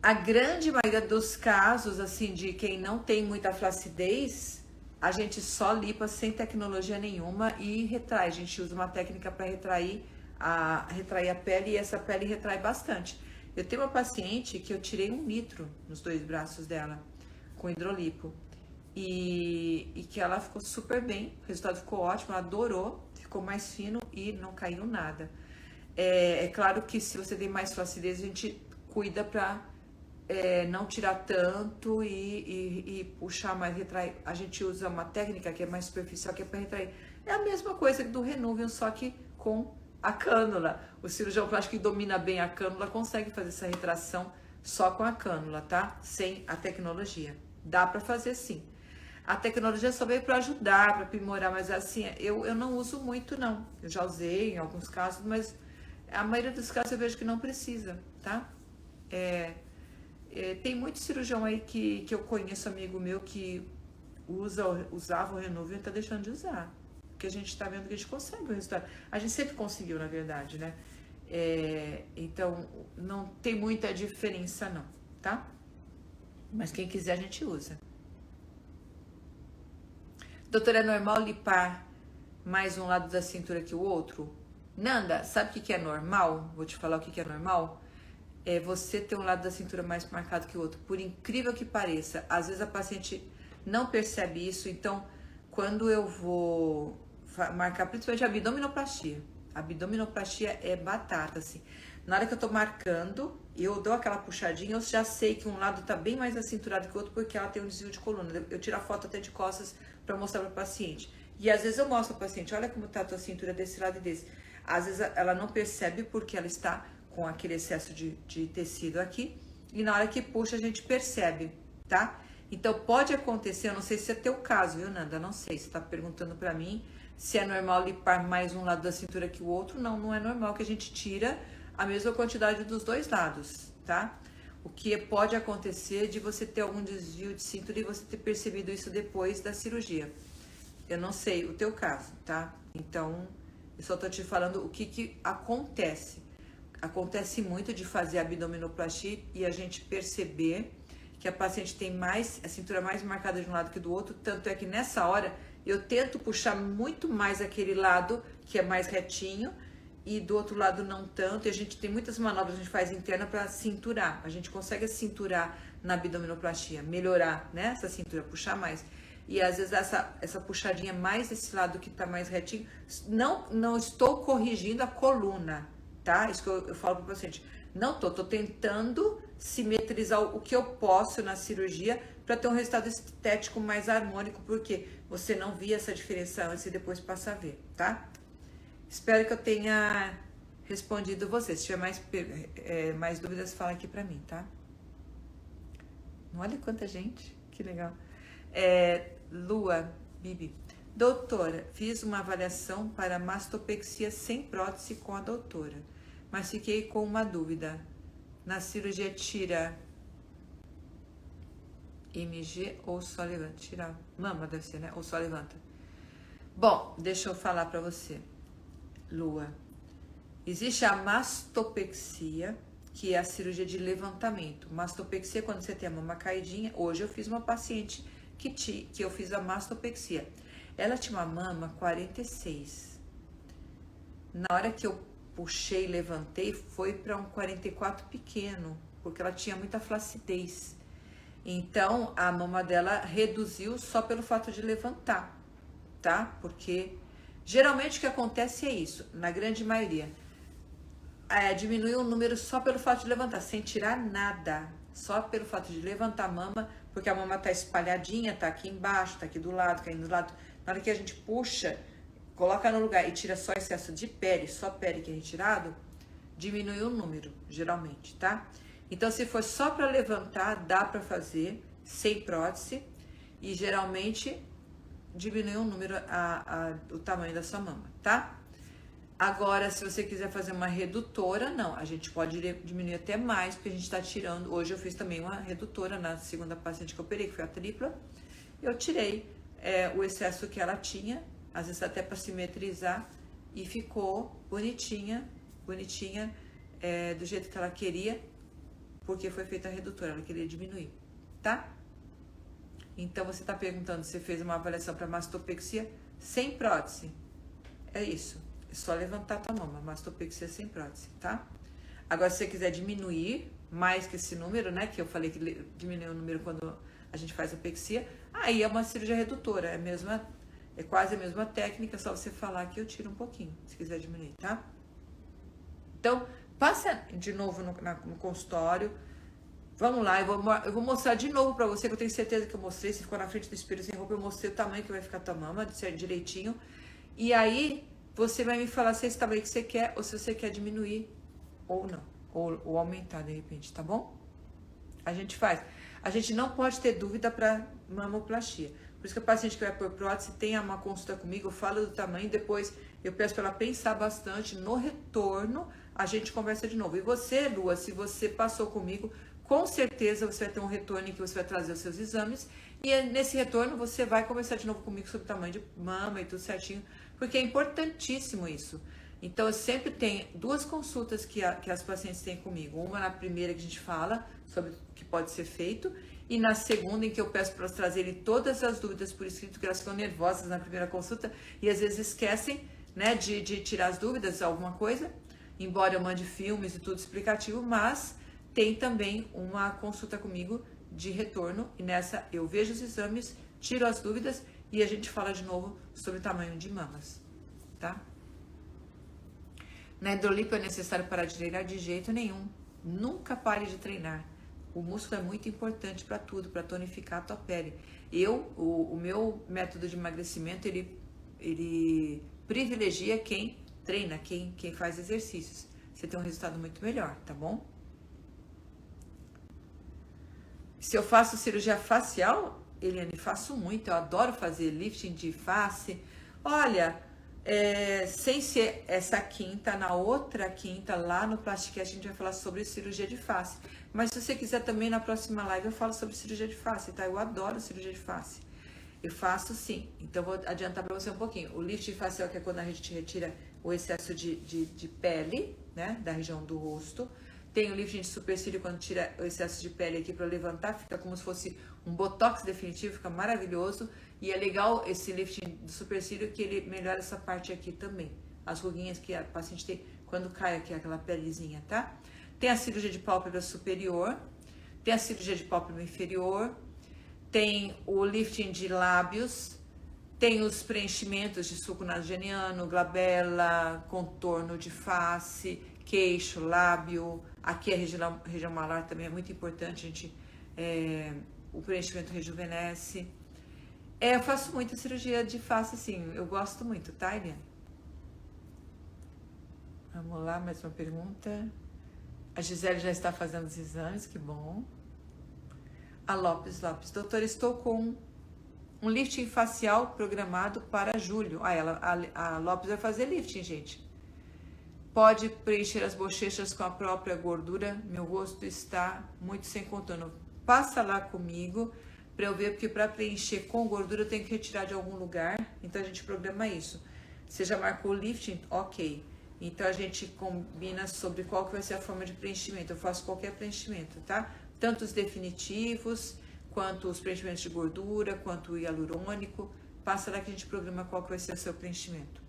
a grande maioria dos casos, assim, de quem não tem muita flacidez, a gente só lipa sem tecnologia nenhuma e retrai. A gente usa uma técnica para retrair a pele e essa pele retrai bastante. Eu tenho uma paciente que eu tirei 1 litro nos 2 braços dela, com hidrolipo. E que ela ficou super bem, o resultado ficou ótimo, ela adorou, ficou mais fino e não caiu nada. É claro que se você tem mais flacidez, a gente cuida para não tirar tanto e puxar mais, retrair. A gente usa uma técnica que é mais superficial, que é para retrair. É a mesma coisa do Renuvium, só que com a cânula. O cirurgião plástico que domina bem a cânula consegue fazer essa retração só com a cânula, tá? Sem a tecnologia. Dá para fazer sim. A tecnologia só veio para ajudar, para aprimorar, mas assim, eu não uso muito não. Eu já usei em alguns casos, mas a maioria dos casos eu vejo que não precisa, tá? Tem muito cirurgião aí que eu conheço, amigo meu, que usava o Renuvium e tá deixando de usar. Porque a gente tá vendo que a gente consegue o resultado. A gente sempre conseguiu, na verdade, né? Então, não tem muita diferença não, tá? Mas quem quiser a gente usa. Doutora, é normal lipar mais um lado da cintura que o outro? Nanda, sabe o que é normal? Vou te falar o que é normal. É você ter um lado da cintura mais marcado que o outro. Por incrível que pareça, às vezes a paciente não percebe isso. Então, quando eu vou marcar, principalmente a abdominoplastia. A abdominoplastia é batata, assim. Na hora que eu tô marcando, eu dou aquela puxadinha, eu já sei que um lado tá bem mais acinturado que o outro, porque ela tem um desvio de coluna. Eu tiro a foto até de costas para mostrar para o paciente. E às vezes eu mostro para o paciente, olha como tá a tua cintura desse lado e desse. Às vezes ela não percebe porque ela está com aquele excesso de tecido aqui. E na hora que puxa, a gente percebe, tá? Então pode acontecer, eu não sei se é teu caso, viu, Nanda? Não sei, você tá perguntando para mim se é normal lipar mais um lado da cintura que o outro. Não, não é normal, que a gente tira a mesma quantidade dos dois lados, tá? O que pode acontecer de você ter algum desvio de cintura e você ter percebido isso depois da cirurgia. Eu não sei o teu caso, tá? Então, eu só tô te falando o que acontece. Acontece muito de fazer abdominoplastia e a gente perceber que a paciente tem a cintura mais marcada de um lado que do outro, tanto é que nessa hora eu tento puxar muito mais aquele lado que é mais retinho e do outro lado não tanto, e a gente tem muitas manobras que a gente faz interna para cinturar. A gente consegue cinturar na abdominoplastia, melhorar, né, essa cintura, puxar mais. E às vezes essa puxadinha mais desse lado que tá mais retinho, não estou corrigindo a coluna, tá? Isso que eu falo pro paciente. Não tô tentando simetrizar o que eu posso na cirurgia para ter um resultado estético mais harmônico, porque você não via essa diferença antes e depois passa a ver, tá? Espero que eu tenha respondido você. Se tiver mais dúvidas, fala aqui pra mim, tá? Olha quanta gente, que legal. Lua, Bibi. Doutora, fiz uma avaliação para mastopexia sem prótese com a doutora, mas fiquei com uma dúvida. Na cirurgia tira MG ou só levanta? Tirar mama deve ser, né? Ou só levanta. Bom, deixa eu falar pra você, Lua. Existe a mastopexia, que é a cirurgia de levantamento. Mastopexia é quando você tem a mama caidinha. Hoje eu fiz uma paciente que eu fiz a mastopexia. Ela tinha uma mama 46. Na hora que eu puxei e levantei, foi para um 44 pequeno, porque ela tinha muita flacidez. Então, a mama dela reduziu só pelo fato de levantar, tá? Porque geralmente o que acontece é isso, na grande maioria. Diminui o número só pelo fato de levantar, sem tirar nada. Só pelo fato de levantar a mama, porque a mama tá espalhadinha, tá aqui embaixo, tá aqui do lado, caindo do lado. Na hora que a gente puxa, coloca no lugar e tira só excesso de pele, só pele que é retirado, diminui o número, geralmente, tá? Então, se for só para levantar, dá para fazer sem prótese e geralmente diminui o número, o tamanho da sua mama, tá? Agora, se você quiser fazer uma redutora, não, a gente pode diminuir até mais, porque a gente tá tirando, hoje eu fiz também uma redutora na segunda paciente que eu operei, que foi a tripla, eu tirei o excesso que ela tinha, às vezes até para simetrizar, e ficou bonitinha, do jeito que ela queria, porque foi feita a redutora, ela queria diminuir, tá? Então, você tá perguntando se fez uma avaliação para mastopexia sem prótese. É isso, é só levantar a tua mama, mastopexia sem prótese, tá? Agora, se você quiser diminuir mais que esse número, né, que eu falei que diminui o número quando a gente faz a pexia, aí é uma cirurgia redutora, é quase a mesma técnica, só você falar que eu tiro um pouquinho, se quiser diminuir, tá? Então, passa de novo no consultório, vamos lá, eu vou mostrar de novo pra você, que eu tenho certeza que eu mostrei, se ficou na frente do espelho sem roupa, eu mostrei o tamanho que vai ficar a tua mama, direitinho, e aí você vai me falar se é esse tamanho que você quer, ou se você quer diminuir, ou não, ou aumentar de repente, tá bom? A gente faz. A gente não pode ter dúvida para mamoplastia. Por isso que a paciente que vai por prótese tem uma consulta comigo, eu falo do tamanho, depois eu peço para ela pensar bastante, no retorno a gente conversa de novo. E você, Lua, se você passou comigo, com certeza você vai ter um retorno em que você vai trazer os seus exames, e nesse retorno você vai conversar de novo comigo sobre o tamanho de mama e tudo certinho, porque é importantíssimo isso. Então, eu sempre tenho duas consultas que as pacientes têm comigo. Uma na primeira que a gente fala sobre o que pode ser feito, e na segunda em que eu peço para elas trazerem todas as dúvidas por escrito, que elas ficam nervosas na primeira consulta e às vezes esquecem, né, de tirar as dúvidas, alguma coisa, embora eu mande filmes e tudo explicativo, mas tem também uma consulta comigo de retorno, e nessa eu vejo os exames, tiro as dúvidas e a gente fala de novo sobre o tamanho de mamas, tá? Na hidrolipo é necessário parar de treinar de jeito nenhum. Nunca pare de treinar. O músculo é muito importante para tudo, para tonificar a tua pele. O meu método de emagrecimento, ele privilegia quem treina, quem faz exercícios. Você tem um resultado muito melhor, tá bom? Se eu faço cirurgia facial, Eliane, faço muito. Eu adoro fazer lifting de face. Olha, sem ser essa quinta, na outra quinta, lá no Plasticast, a gente vai falar sobre cirurgia de face. Mas se você quiser também, na próxima live eu falo sobre cirurgia de face, tá? Eu adoro cirurgia de face. Eu faço sim. Então, vou adiantar pra você um pouquinho. O lift facial, que é quando a gente retira o excesso de pele, né? Da região do rosto. Tem o lifting de supercílio, quando tira o excesso de pele aqui pra levantar, fica como se fosse um botox definitivo, fica maravilhoso. E é legal esse lifting do supercílio, que ele melhora essa parte aqui também. As ruguinhas que a paciente tem quando cai aqui, aquela pelezinha, tá? Tem a cirurgia de pálpebra superior, tem a cirurgia de pálpebra inferior, tem o lifting de lábios, tem os preenchimentos de suco nasogeniano, glabela, contorno de face, queixo, lábio. Aqui a região malar também é muito importante, o preenchimento rejuvenesce. Eu faço muita cirurgia de face, sim, eu gosto muito, tá, Eliane? Vamos lá, mais uma pergunta. A Gisele já está fazendo os exames, que bom. A Lopes, doutora, estou com um lifting facial programado para julho. A Lopes vai fazer lifting, gente. Pode preencher as bochechas com a própria gordura. Meu rosto está muito sem contorno. Passa lá comigo para eu ver, porque para preencher com gordura eu tenho que retirar de algum lugar, então a gente programa isso. Você já marcou o lifting? Ok. Então a gente combina sobre qual que vai ser a forma de preenchimento. Eu faço qualquer preenchimento, tá? Tanto os definitivos, quanto os preenchimentos de gordura, quanto o hialurônico. Passa lá que a gente programa qual que vai ser o seu preenchimento.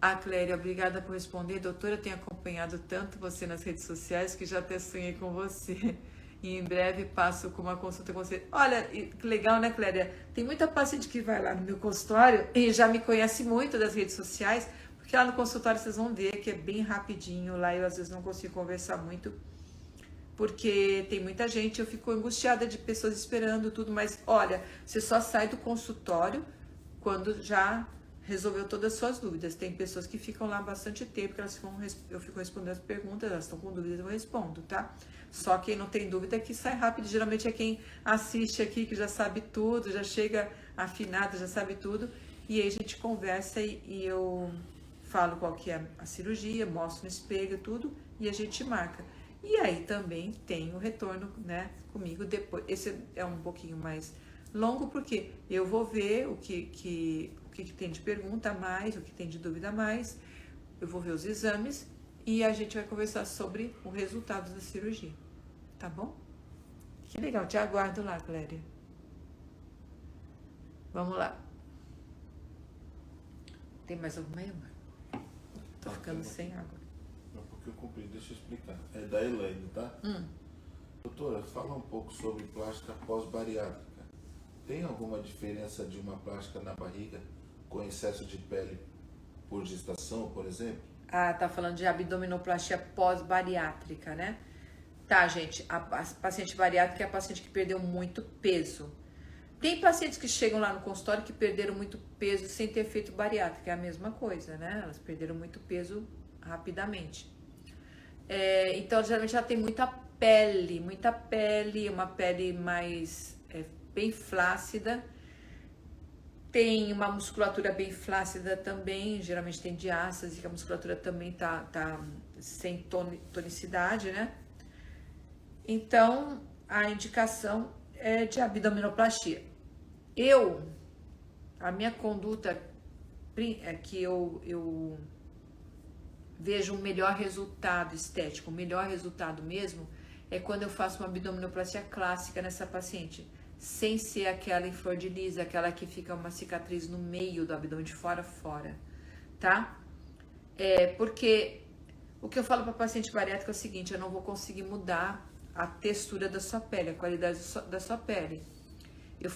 A Cléria, obrigada por responder. Doutora, eu tenho acompanhado tanto você nas redes sociais que já até sonhei com você. E em breve passo com uma consulta com você. Olha, que legal, né, Cléria? Tem muita paciente que vai lá no meu consultório e já me conhece muito das redes sociais, porque lá no consultório vocês vão ver que é bem rapidinho. Lá eu às vezes não consigo conversar muito, porque tem muita gente, eu fico angustiada de pessoas esperando tudo, mas olha, você só sai do consultório quando já resolveu todas as suas dúvidas. Tem pessoas que ficam lá bastante tempo, que eu fico respondendo as perguntas, elas estão com dúvidas, eu respondo, tá? Só quem não tem dúvida é que sai rápido, geralmente é quem assiste aqui, que já sabe tudo, já chega afinado, já sabe tudo, e aí a gente conversa e eu falo qual que é a cirurgia, mostro no espelho tudo, e a gente marca. E aí também tem o retorno, né, comigo depois. Esse é um pouquinho mais longo, porque eu vou ver o que tem de pergunta a mais, o que tem de dúvida a mais, eu vou ver os exames e a gente vai conversar sobre o resultado da cirurgia, tá bom? Que legal, te aguardo lá, Cléria. Vamos lá. Tem mais alguma aí, amor? Tô ficando sem água. Não, porque eu comprei, deixa eu explicar. É da Elaine, tá? Doutora, fala um pouco sobre plástica pós-bariátrica. Tem alguma diferença de uma plástica na barriga com excesso de pele por gestação, por exemplo? Ah, tá falando de abdominoplastia pós-bariátrica, né? Tá, gente, a paciente bariátrica é a paciente que perdeu muito peso. Tem pacientes que chegam lá no consultório que perderam muito peso sem ter feito bariátrica, é a mesma coisa, né? Elas perderam muito peso rapidamente. Então, geralmente ela tem muita pele, uma pele mais bem flácida. Tem uma musculatura bem flácida também, geralmente tem diástase, que a musculatura também tá sem tonicidade, né? Então, a indicação é de abdominoplastia. A minha conduta é que eu vejo um melhor resultado estético, o melhor resultado mesmo é quando eu faço uma abdominoplastia clássica nessa paciente, sem ser aquela em flor de lis, aquela que fica uma cicatriz no meio do abdômen, de fora a fora, tá? Porque o que eu falo para paciente bariátrica é o seguinte, eu não vou conseguir mudar a textura da sua pele, a qualidade da sua pele.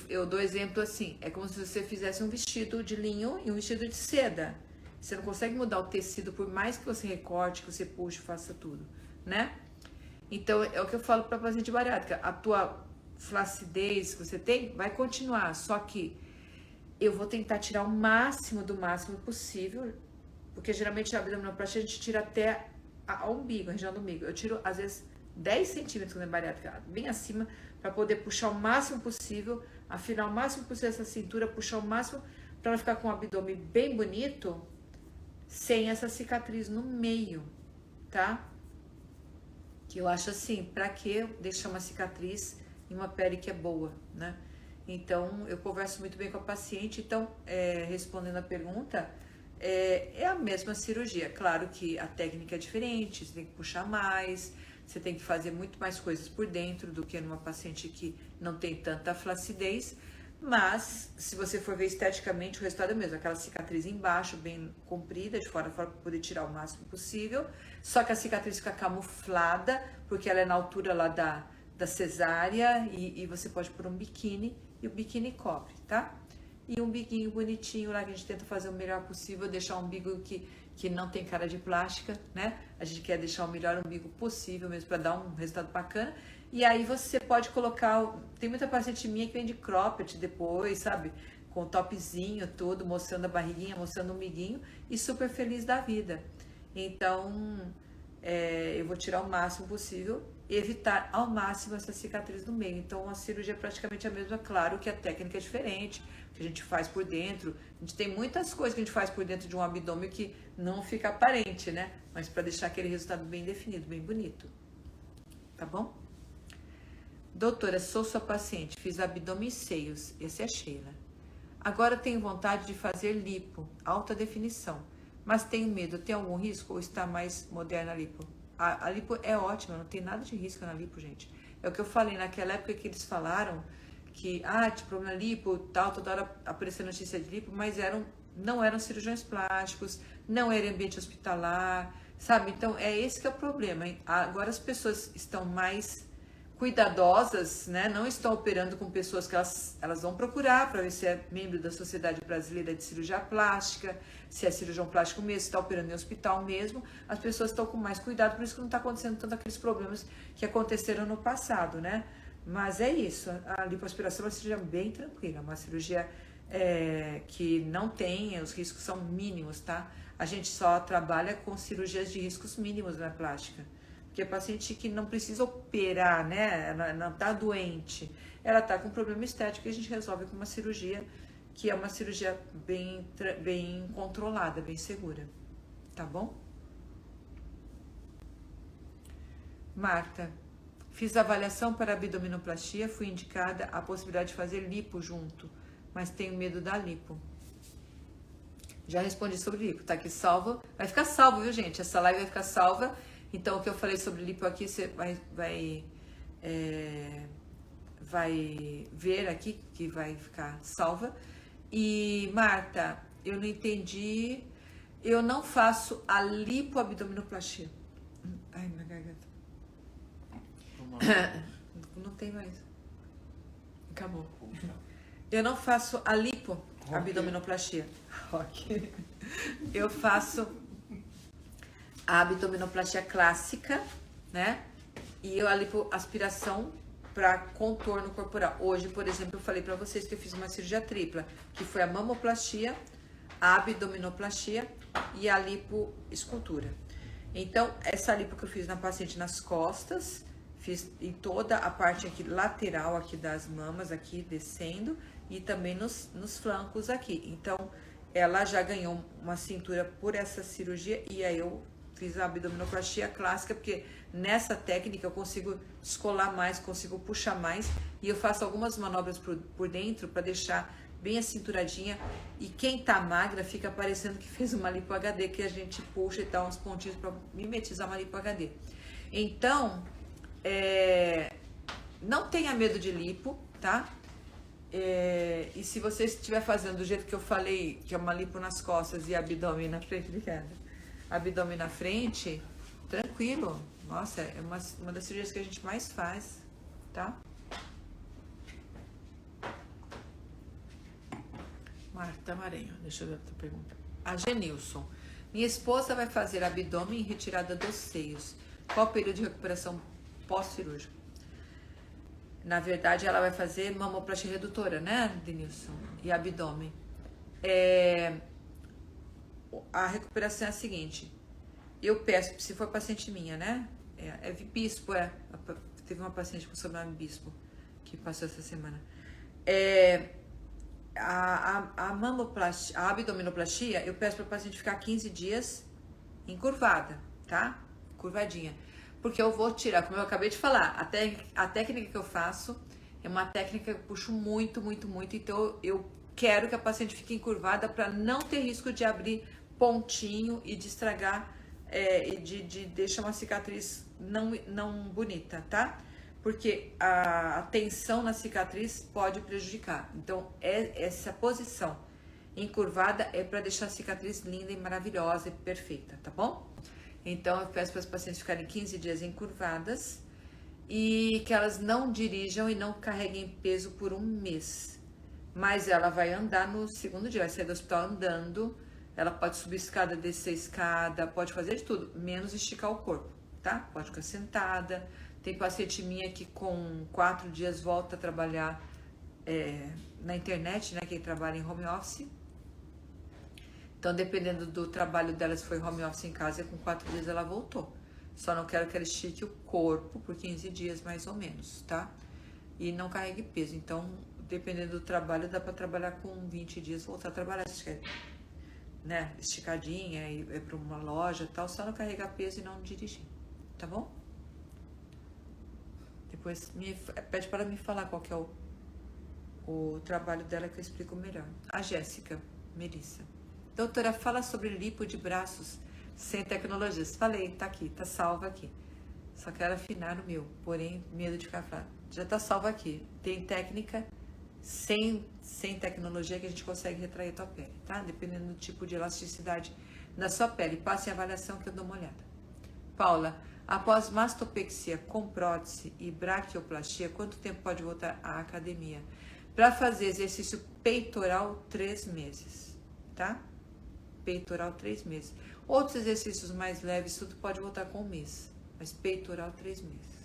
Eu dou exemplo assim, é como se você fizesse um vestido de linho e um vestido de seda. Você não consegue mudar o tecido, por mais que você recorte, que você puxe, faça tudo, né? Então, é o que eu falo para paciente bariátrica, a tua flacidez que você tem vai continuar, só que eu vou tentar tirar o máximo do máximo possível, porque geralmente a abdominoplastia a gente tira até a umbigo, a região do umbigo. Eu tiro, às vezes, 10 centímetros quando é bariátrica, bem acima, para poder puxar o máximo possível, afinar o máximo possível essa cintura, puxar o máximo para ela ficar com o abdômen bem bonito, sem essa cicatriz no meio, tá? Que eu acho assim, pra que deixar uma cicatriz em uma pele que é boa, né? Então, eu converso muito bem com a paciente, então, respondendo a pergunta, é a mesma cirurgia. Claro que a técnica é diferente, você tem que puxar mais, você tem que fazer muito mais coisas por dentro do que numa paciente que não tem tanta flacidez, mas se você for ver esteticamente, o resultado é o mesmo, aquela cicatriz embaixo, bem comprida, de fora a fora, para poder tirar o máximo possível, só que a cicatriz fica camuflada, porque ela é na altura lá da cesárea, e você pode pôr um biquíni, e o biquíni cobre, tá? E um biguinho bonitinho lá, que a gente tenta fazer o melhor possível, deixar um umbigo que não tem cara de plástica, né? A gente quer deixar o melhor umbigo possível mesmo, para dar um resultado bacana. E aí você pode colocar, tem muita paciente minha que vem de cropped depois, sabe? Com topzinho, tudo, mostrando a barriguinha, mostrando o umbiguinho e super feliz da vida. Então, eu vou tirar o máximo possível e evitar ao máximo essa cicatriz no meio. Então, a cirurgia é praticamente a mesma, claro que a técnica é diferente, o que a gente faz por dentro. A gente tem muitas coisas que a gente faz por dentro de um abdômen que não fica aparente, né? Mas para deixar aquele resultado bem definido, bem bonito. tá bom? Doutora, sou sua paciente, fiz abdômen e seios, esse é Sheila. Agora tenho vontade de fazer lipo, alta definição, mas tenho medo, tem algum risco ou está mais moderna a lipo? A lipo é ótima, não tem nada de risco na lipo, gente. É o que eu falei naquela época que eles falaram que, tinha problema lipo, tal, toda hora aparecia notícia de lipo, mas não eram cirurgiões plásticos, não era ambiente hospitalar, sabe? Então, é esse que é o problema, hein? Agora as pessoas estão mais cuidadosas, né? Não estão operando com pessoas que elas vão procurar para ver se é membro da Sociedade Brasileira de Cirurgia Plástica, se é cirurgião plástico mesmo, se está operando em hospital mesmo. As pessoas estão com mais cuidado, por isso que não está acontecendo tanto aqueles problemas que aconteceram no passado, né? Mas é isso, a lipoaspiração é uma cirurgia bem tranquila, uma cirurgia que não tem, os riscos são mínimos, tá? A gente só trabalha com cirurgias de riscos mínimos na plástica. Porque a paciente que não precisa operar, né? Ela não está doente, ela está com problema estético e a gente resolve com uma cirurgia que é uma cirurgia bem controlada, bem segura. Tá bom? Marta, fiz avaliação para abdominoplastia, fui indicada a possibilidade de fazer lipo junto, mas tenho medo da lipo. Já respondi sobre lipo, tá aqui salvo. Vai ficar salvo, viu, gente? Essa live vai ficar salva. Então, o que eu falei sobre lipo aqui, você vai ver aqui, que vai ficar salva. E, Marta, eu não entendi. Eu não faço a lipoabdominoplastia. Ai, minha garganta. Não tem mais. Acabou. Eu não faço a lipoabdominoplastia. Eu faço a abdominoplastia clássica, né? E a lipoaspiração para contorno corporal. Hoje, por exemplo, eu falei para vocês que eu fiz uma cirurgia tripla, que foi a mamoplastia, a abdominoplastia e a lipoescultura. Então, essa lipo que eu fiz na paciente nas costas, fiz em toda a parte aqui lateral aqui das mamas, aqui descendo, e também nos flancos aqui. Então, ela já ganhou uma cintura por essa cirurgia e aí eu fiz a abdominoplastia clássica, porque nessa técnica eu consigo descolar mais, consigo puxar mais e eu faço algumas manobras por dentro para deixar bem acinturadinha e quem tá magra fica parecendo que fez uma lipo HD, que a gente puxa e dá uns pontinhos para mimetizar uma lipo HD. Então, não tenha medo de lipo, tá? E se você estiver fazendo do jeito que eu falei, que é uma lipo nas costas e abdômen na frente, abdômen na frente, tranquilo. Nossa, é uma das cirurgias que a gente mais faz, tá? Marta Maranhão, deixa eu ver outra pergunta. A Genilson, minha esposa vai fazer abdômen e retirada dos seios. Qual o período de recuperação pós-cirúrgico? Na verdade, ela vai fazer mamoplastia redutora, né, Denilson? E abdômen. A recuperação é a seguinte. Eu peço, se for paciente minha, né? Bispo, teve uma paciente com sobrenome Bispo, que passou essa semana. A mamoplastia, a abdominoplastia, eu peço para o paciente ficar 15 dias encurvada, tá? Curvadinha. Porque eu vou tirar, como eu acabei de falar, a técnica que eu faço é uma técnica que eu puxo muito, muito, muito. Então, eu quero que a paciente fique encurvada para não ter risco de abrir pontinho e de estragar, e de deixar uma cicatriz não bonita, tá? Porque a tensão na cicatriz pode prejudicar. Então, essa posição encurvada é para deixar a cicatriz linda e maravilhosa e perfeita, tá bom? Então, eu peço para as pacientes ficarem 15 dias encurvadas e que elas não dirijam e não carreguem peso por um mês. Mas ela vai andar no segundo dia, vai sair do hospital andando, ela pode subir escada, descer escada, pode fazer de tudo, menos esticar o corpo, tá? Pode ficar sentada. Tem paciente minha que com 4 dias volta a trabalhar na internet, né? Quem trabalha em home office. Então, dependendo do trabalho dela, se foi home office em casa, com 4 dias ela voltou. Só não quero que ela estique o corpo por 15 dias, mais ou menos, tá? E não carregue peso. Então, dependendo do trabalho, dá para trabalhar com 20 dias, voltar a trabalhar, né? Esticadinha, ir para uma loja e tal, só não carregar peso e não dirigir, tá bom? Depois pede para ela me falar qual que é o trabalho dela que eu explico melhor. A Jéssica Melissa. Doutora, fala sobre lipo de braços sem tecnologias. Falei, tá aqui, tá salva aqui. Só quero afinar no meu, porém, medo de ficar falando. Já tá salva aqui. Tem técnica sem tecnologia que a gente consegue retrair a tua pele, tá? Dependendo do tipo de elasticidade da sua pele. Passe a avaliação que eu dou uma olhada. Paula, após mastopexia com prótese e braquioplastia, quanto tempo pode voltar à academia? Para fazer exercício peitoral, 3 meses, tá? Peitoral, 3 meses. Outros exercícios mais leves, tudo pode voltar com 1 mês, mas peitoral, 3 meses.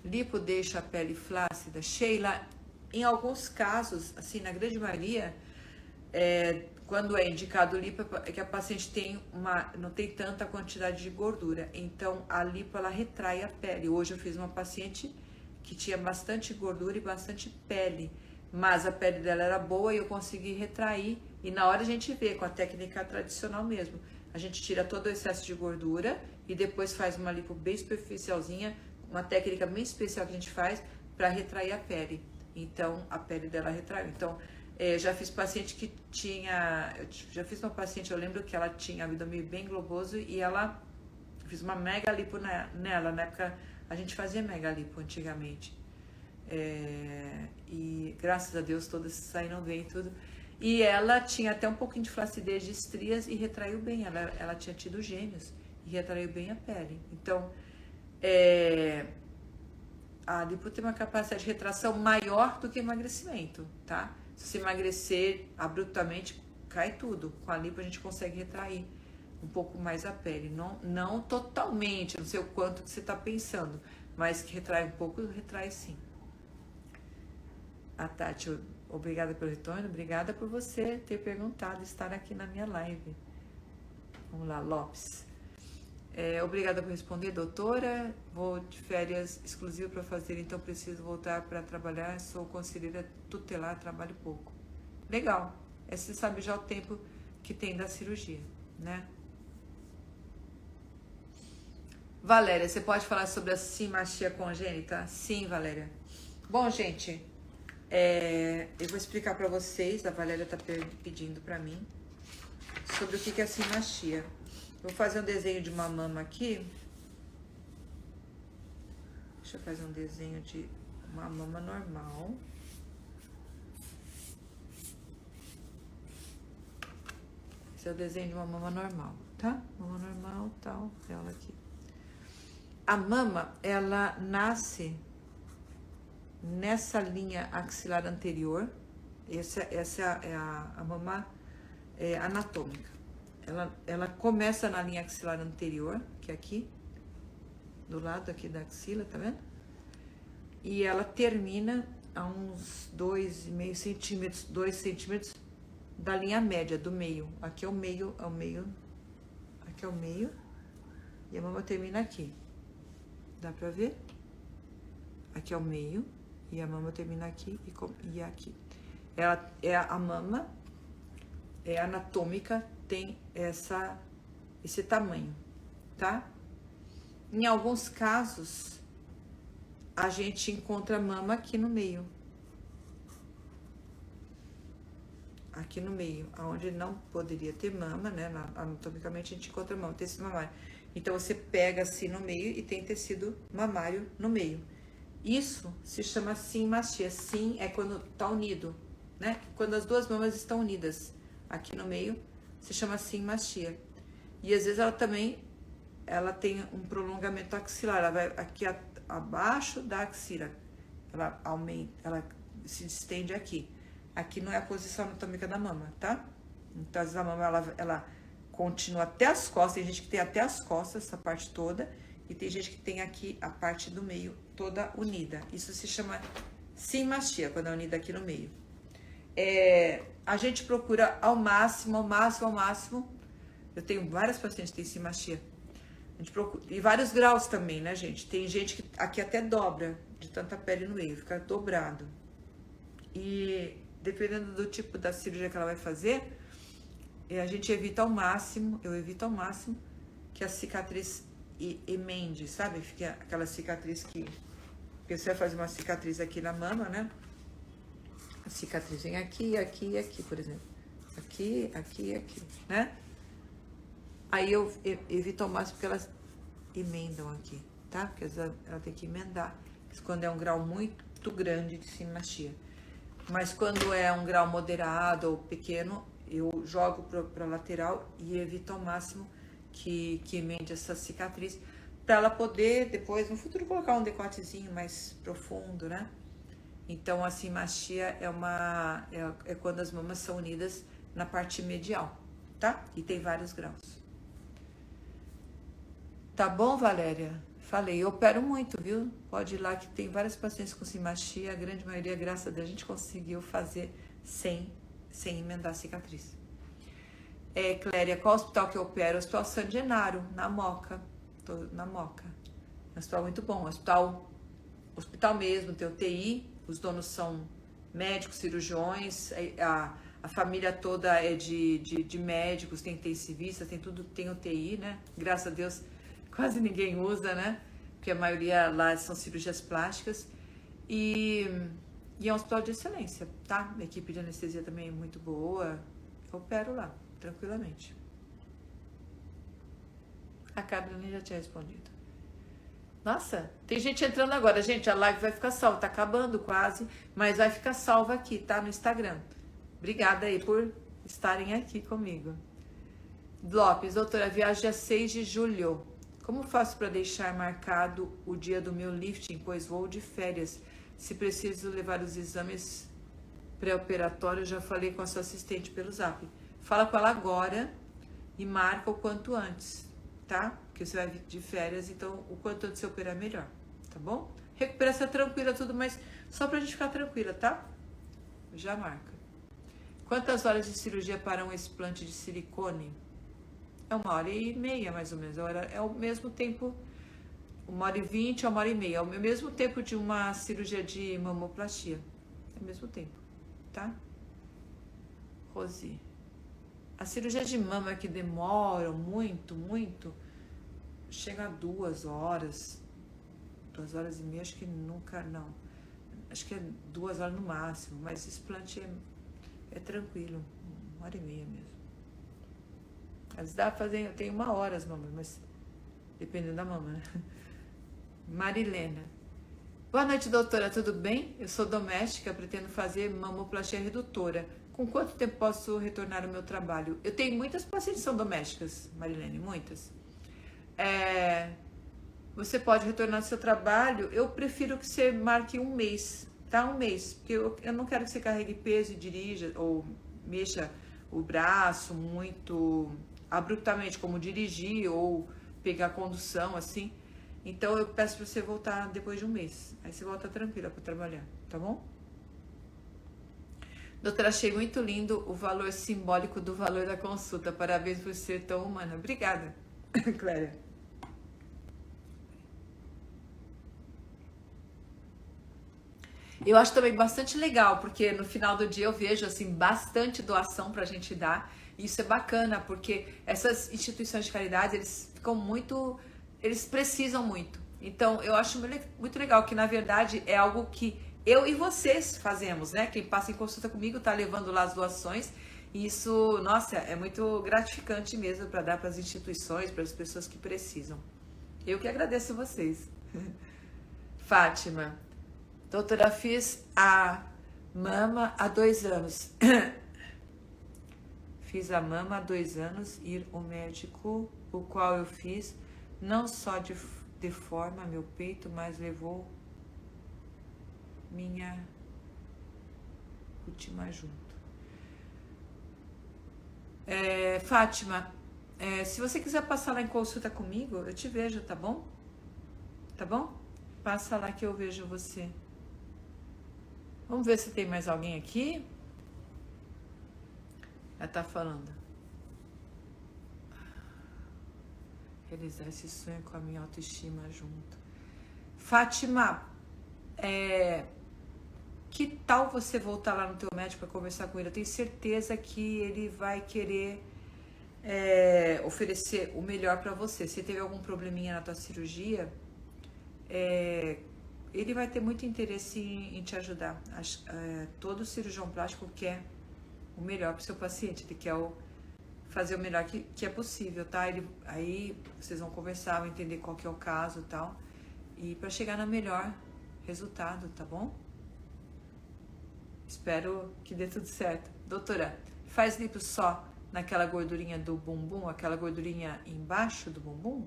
Lipo deixa a pele flácida? Sheila, em alguns casos, assim, na grande maioria, quando é indicado lipo, é que a paciente não tem tanta quantidade de gordura. Então, a lipo, ela retrai a pele. Hoje eu fiz uma paciente que tinha bastante gordura e bastante pele, mas a pele dela era boa e eu consegui retrair. E na hora a gente vê, com a técnica tradicional mesmo, a gente tira todo o excesso de gordura e depois faz uma lipo bem superficialzinha, uma técnica bem especial que a gente faz para retrair a pele. Então, a pele dela retraiu. Então, já fiz paciente que já fiz uma paciente, eu lembro que ela tinha abdômen bem globoso e fiz uma mega lipo nela. Na época, a gente fazia mega lipo antigamente. E graças a Deus, todas saíram bem e tudo. E ela tinha até um pouquinho de flacidez de estrias e retraiu bem. Ela tinha tido gêmeos e retraiu bem a pele. Então, a lipo tem uma capacidade de retração maior do que emagrecimento, tá? Se você emagrecer abruptamente, cai tudo. Com a lipo a gente consegue retrair um pouco mais a pele. Não totalmente, não sei o quanto que você está pensando, mas que retrai um pouco, retrai sim. A Tati, obrigada pelo retorno, obrigada por você ter perguntado, estar aqui na minha live. Vamos lá, Lopes. Obrigada por responder, doutora. Vou de férias exclusiva para fazer, então preciso voltar para trabalhar. Sou conselheira tutelar, trabalho pouco. Legal. Você sabe já o tempo que tem da cirurgia, né? Valéria, você pode falar sobre a simastia congênita? Sim, Valéria. Bom, gente, eu vou explicar para vocês. A Valéria está pedindo para mim sobre o que é a simastia. Vou fazer um desenho de uma mama aqui. Deixa eu fazer um desenho de uma mama normal. Esse é o desenho de uma mama normal, tá? Mama normal, tal, ela aqui. A mama, ela nasce nessa linha axilar anterior. Essa é a mama anatômica. Ela começa na linha axilar anterior, que é aqui, do lado aqui da axila, tá vendo? E ela termina a uns 2,5 centímetros, 2 centímetros da linha média, do meio. Aqui é o meio, aqui é o meio, e a mama termina aqui. Dá pra ver? Aqui é o meio, e a mama termina aqui e aqui. A mama anatômica, tem esse tamanho, tá? Em alguns casos, a gente encontra mama aqui no meio. Aqui no meio, onde não poderia ter mama, né? Anatomicamente a gente encontra mama, tecido mamário. Então você pega assim no meio e tem tecido mamário no meio. Isso se chama simastia. Sim é quando tá unido, né? Quando as duas mamas estão unidas aqui no meio, se chama simastia. E às vezes ela tem um prolongamento axilar, ela vai aqui abaixo da axila, ela aumenta, ela se estende aqui. Aqui não é a posição anatômica da mama, tá? Então às vezes a mama ela continua até as costas, tem gente que tem até as costas, essa parte toda, e tem gente que tem aqui a parte do meio toda unida. Isso se chama simastia, quando é unida aqui no meio. A gente procura ao máximo. Eu tenho várias pacientes que têm simastia. A gente procura, e vários graus também, né, gente? Tem gente que aqui até dobra de tanta pele no meio, fica dobrado. E dependendo do tipo da cirurgia que ela vai fazer, a gente evita ao máximo, eu evito ao máximo que a cicatriz emende, sabe? Fica aquela cicatriz que... Porque você vai fazer uma cicatriz aqui na mama, né? A cicatriz vem aqui, aqui e aqui, por exemplo. Aqui, aqui e aqui, né? Aí eu evito ao máximo porque elas emendam aqui, tá? Porque ela tem que emendar. Isso quando é um grau muito grande de simastia. Mas quando é um grau moderado ou pequeno, eu jogo para lateral e evito ao máximo que emende essa cicatriz, para ela poder depois, no futuro, colocar um decotezinho mais profundo, né? Então, a simastia é quando as mamas são unidas na parte medial, tá? E tem vários graus. Tá bom, Valéria? Falei, eu opero muito, viu? Pode ir lá que tem várias pacientes com simastia, a grande maioria, graças a Deus, a gente conseguiu fazer sem emendar a cicatriz. Cléria, qual hospital que eu opero? Hospital San Genaro, na Moca. Tô na Moca. Um hospital muito bom. Hospital mesmo, tem UTI, os donos são médicos, cirurgiões, a família toda é de médicos, tem intensivista, tem tudo, tem UTI, né? Graças a Deus, quase ninguém usa, né? Porque a maioria lá são cirurgias plásticas. E é um hospital de excelência, tá? A equipe de anestesia também é muito boa. Eu opero lá, tranquilamente. A Carolina já tinha respondido. Nossa, tem gente entrando agora. Gente, a live vai ficar salva. Tá acabando quase, mas vai ficar salva aqui, tá? No Instagram. Obrigada aí por estarem aqui comigo. Lopes, doutora, viagem dia 6 de julho. Como faço para deixar marcado o dia do meu lifting, pois vou de férias? Se preciso levar os exames pré-operatórios, já falei com a sua assistente pelo Zap. Fala com ela agora e marca o quanto antes, tá? Porque você vai vir de férias, então o quanto antes você operar melhor, tá bom? Recuperação tranquila, tudo, mas só pra gente ficar tranquila, tá? Já marca. Quantas horas de cirurgia para um explante de silicone? É 1h30, mais ou menos. É o mesmo tempo, 1h20 a 1h30. É o mesmo tempo de uma cirurgia de mamoplastia. É o mesmo tempo, tá? Rosi. A cirurgia de mama que demora muito, chega a 2 horas. 2h30, acho que nunca, não. Acho que é 2 horas no máximo, mas explante é tranquilo. 1h30 mesmo. Às vezes dá pra fazer, eu tenho 1 hora as mamas, mas dependendo da mama, né? Marilena. Boa noite, doutora, tudo bem? Eu sou doméstica, pretendo fazer mamoplastia redutora. Com quanto tempo posso retornar ao meu trabalho? Eu tenho muitas pacientes que são domésticas, Marilene, muitas. Você pode retornar ao seu trabalho, eu prefiro que você marque 1 mês, tá? 1 mês, porque eu não quero que você carregue peso e dirija, ou mexa o braço muito abruptamente, como dirigir ou pegar condução, assim. Então eu peço para você voltar depois de 1 mês. Aí você volta tranquila para trabalhar, tá bom? Doutora, achei muito lindo o valor simbólico do valor da consulta. Parabéns por ser tão humana. Obrigada, Cléria. Eu acho também bastante legal, porque no final do dia eu vejo assim bastante doação pra gente dar. E isso é bacana, porque essas instituições de caridade, eles precisam muito. Então, eu acho muito legal que, na verdade, é algo que eu e vocês fazemos, né? Quem passa em consulta comigo tá levando lá as doações. E isso, nossa, é muito gratificante mesmo para dar para as instituições, para as pessoas que precisam. Eu que agradeço vocês. Fátima. Doutora, fiz a mama há 2 anos. Fiz a mama há 2 anos, ir ao médico, o qual eu fiz, não só deforma meu peito, mas levou minha última junto. Fátima, se você quiser passar lá em consulta comigo, eu te vejo, tá bom? Tá bom? Passa lá que eu vejo você. Vamos ver se tem mais alguém aqui. Ela tá falando. Realizar esse sonho com a minha autoestima junto. Fátima, que tal você voltar lá no teu médico para conversar com ele? Eu tenho certeza que ele vai querer oferecer o melhor para você. Se teve algum probleminha na tua cirurgia, ele vai ter muito interesse em te ajudar. Todo cirurgião plástico quer o melhor para o seu paciente, ele quer fazer o melhor que é possível, tá? Aí vocês vão conversar, vão entender qual que é o caso e tal, e para chegar no melhor resultado, tá bom? Espero que dê tudo certo. Doutora, faz lipo só naquela gordurinha do bumbum, aquela gordurinha embaixo do bumbum?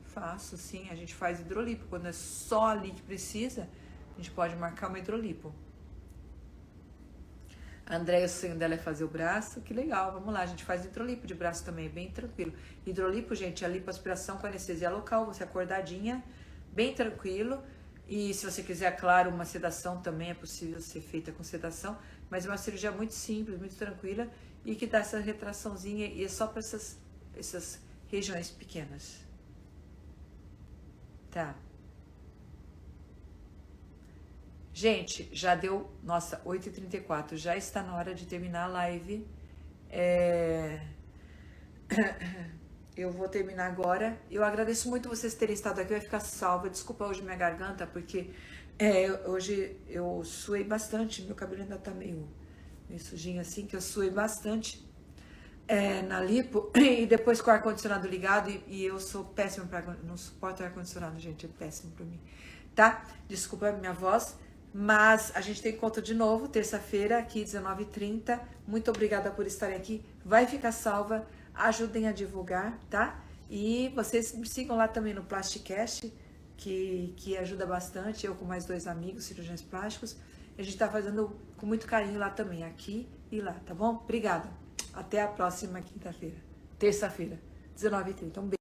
Faço, sim. A gente faz hidrolipo. Quando é só ali que precisa, a gente pode marcar uma hidrolipo. A Andréia, o sonho dela é fazer o braço. Que legal, vamos lá. A gente faz hidrolipo de braço também, bem tranquilo. Hidrolipo, gente, é a lipoaspiração com anestesia local. Você acordadinha, bem tranquilo. E se você quiser, claro, uma sedação também é possível ser feita com sedação. Mas é uma cirurgia muito simples, muito tranquila. E que dá essa retraçãozinha e é só para essas regiões pequenas. Tá. Gente, já deu, nossa, 8h34, já está na hora de terminar a live. Eu vou terminar agora. Eu agradeço muito vocês terem estado aqui, vai ficar salva. Desculpa hoje minha garganta, porque hoje eu suei bastante, meu cabelo ainda tá meio sujinho assim, que eu suei bastante na lipo, e depois com o ar-condicionado ligado, e eu sou péssima não suporto ar-condicionado, gente, é péssimo pra mim, tá? Desculpa a minha voz, mas a gente tem encontro de novo, terça-feira, aqui, 19h30, muito obrigada por estarem aqui, vai ficar salva, ajudem a divulgar, tá? E vocês me sigam lá também no Plasticast, que ajuda bastante, eu com mais 2 amigos, cirurgiões plásticos, a gente tá fazendo com muito carinho lá também, aqui e lá, tá bom? Obrigada. Até a próxima quinta-feira, terça-feira, 19h30. Um beijo.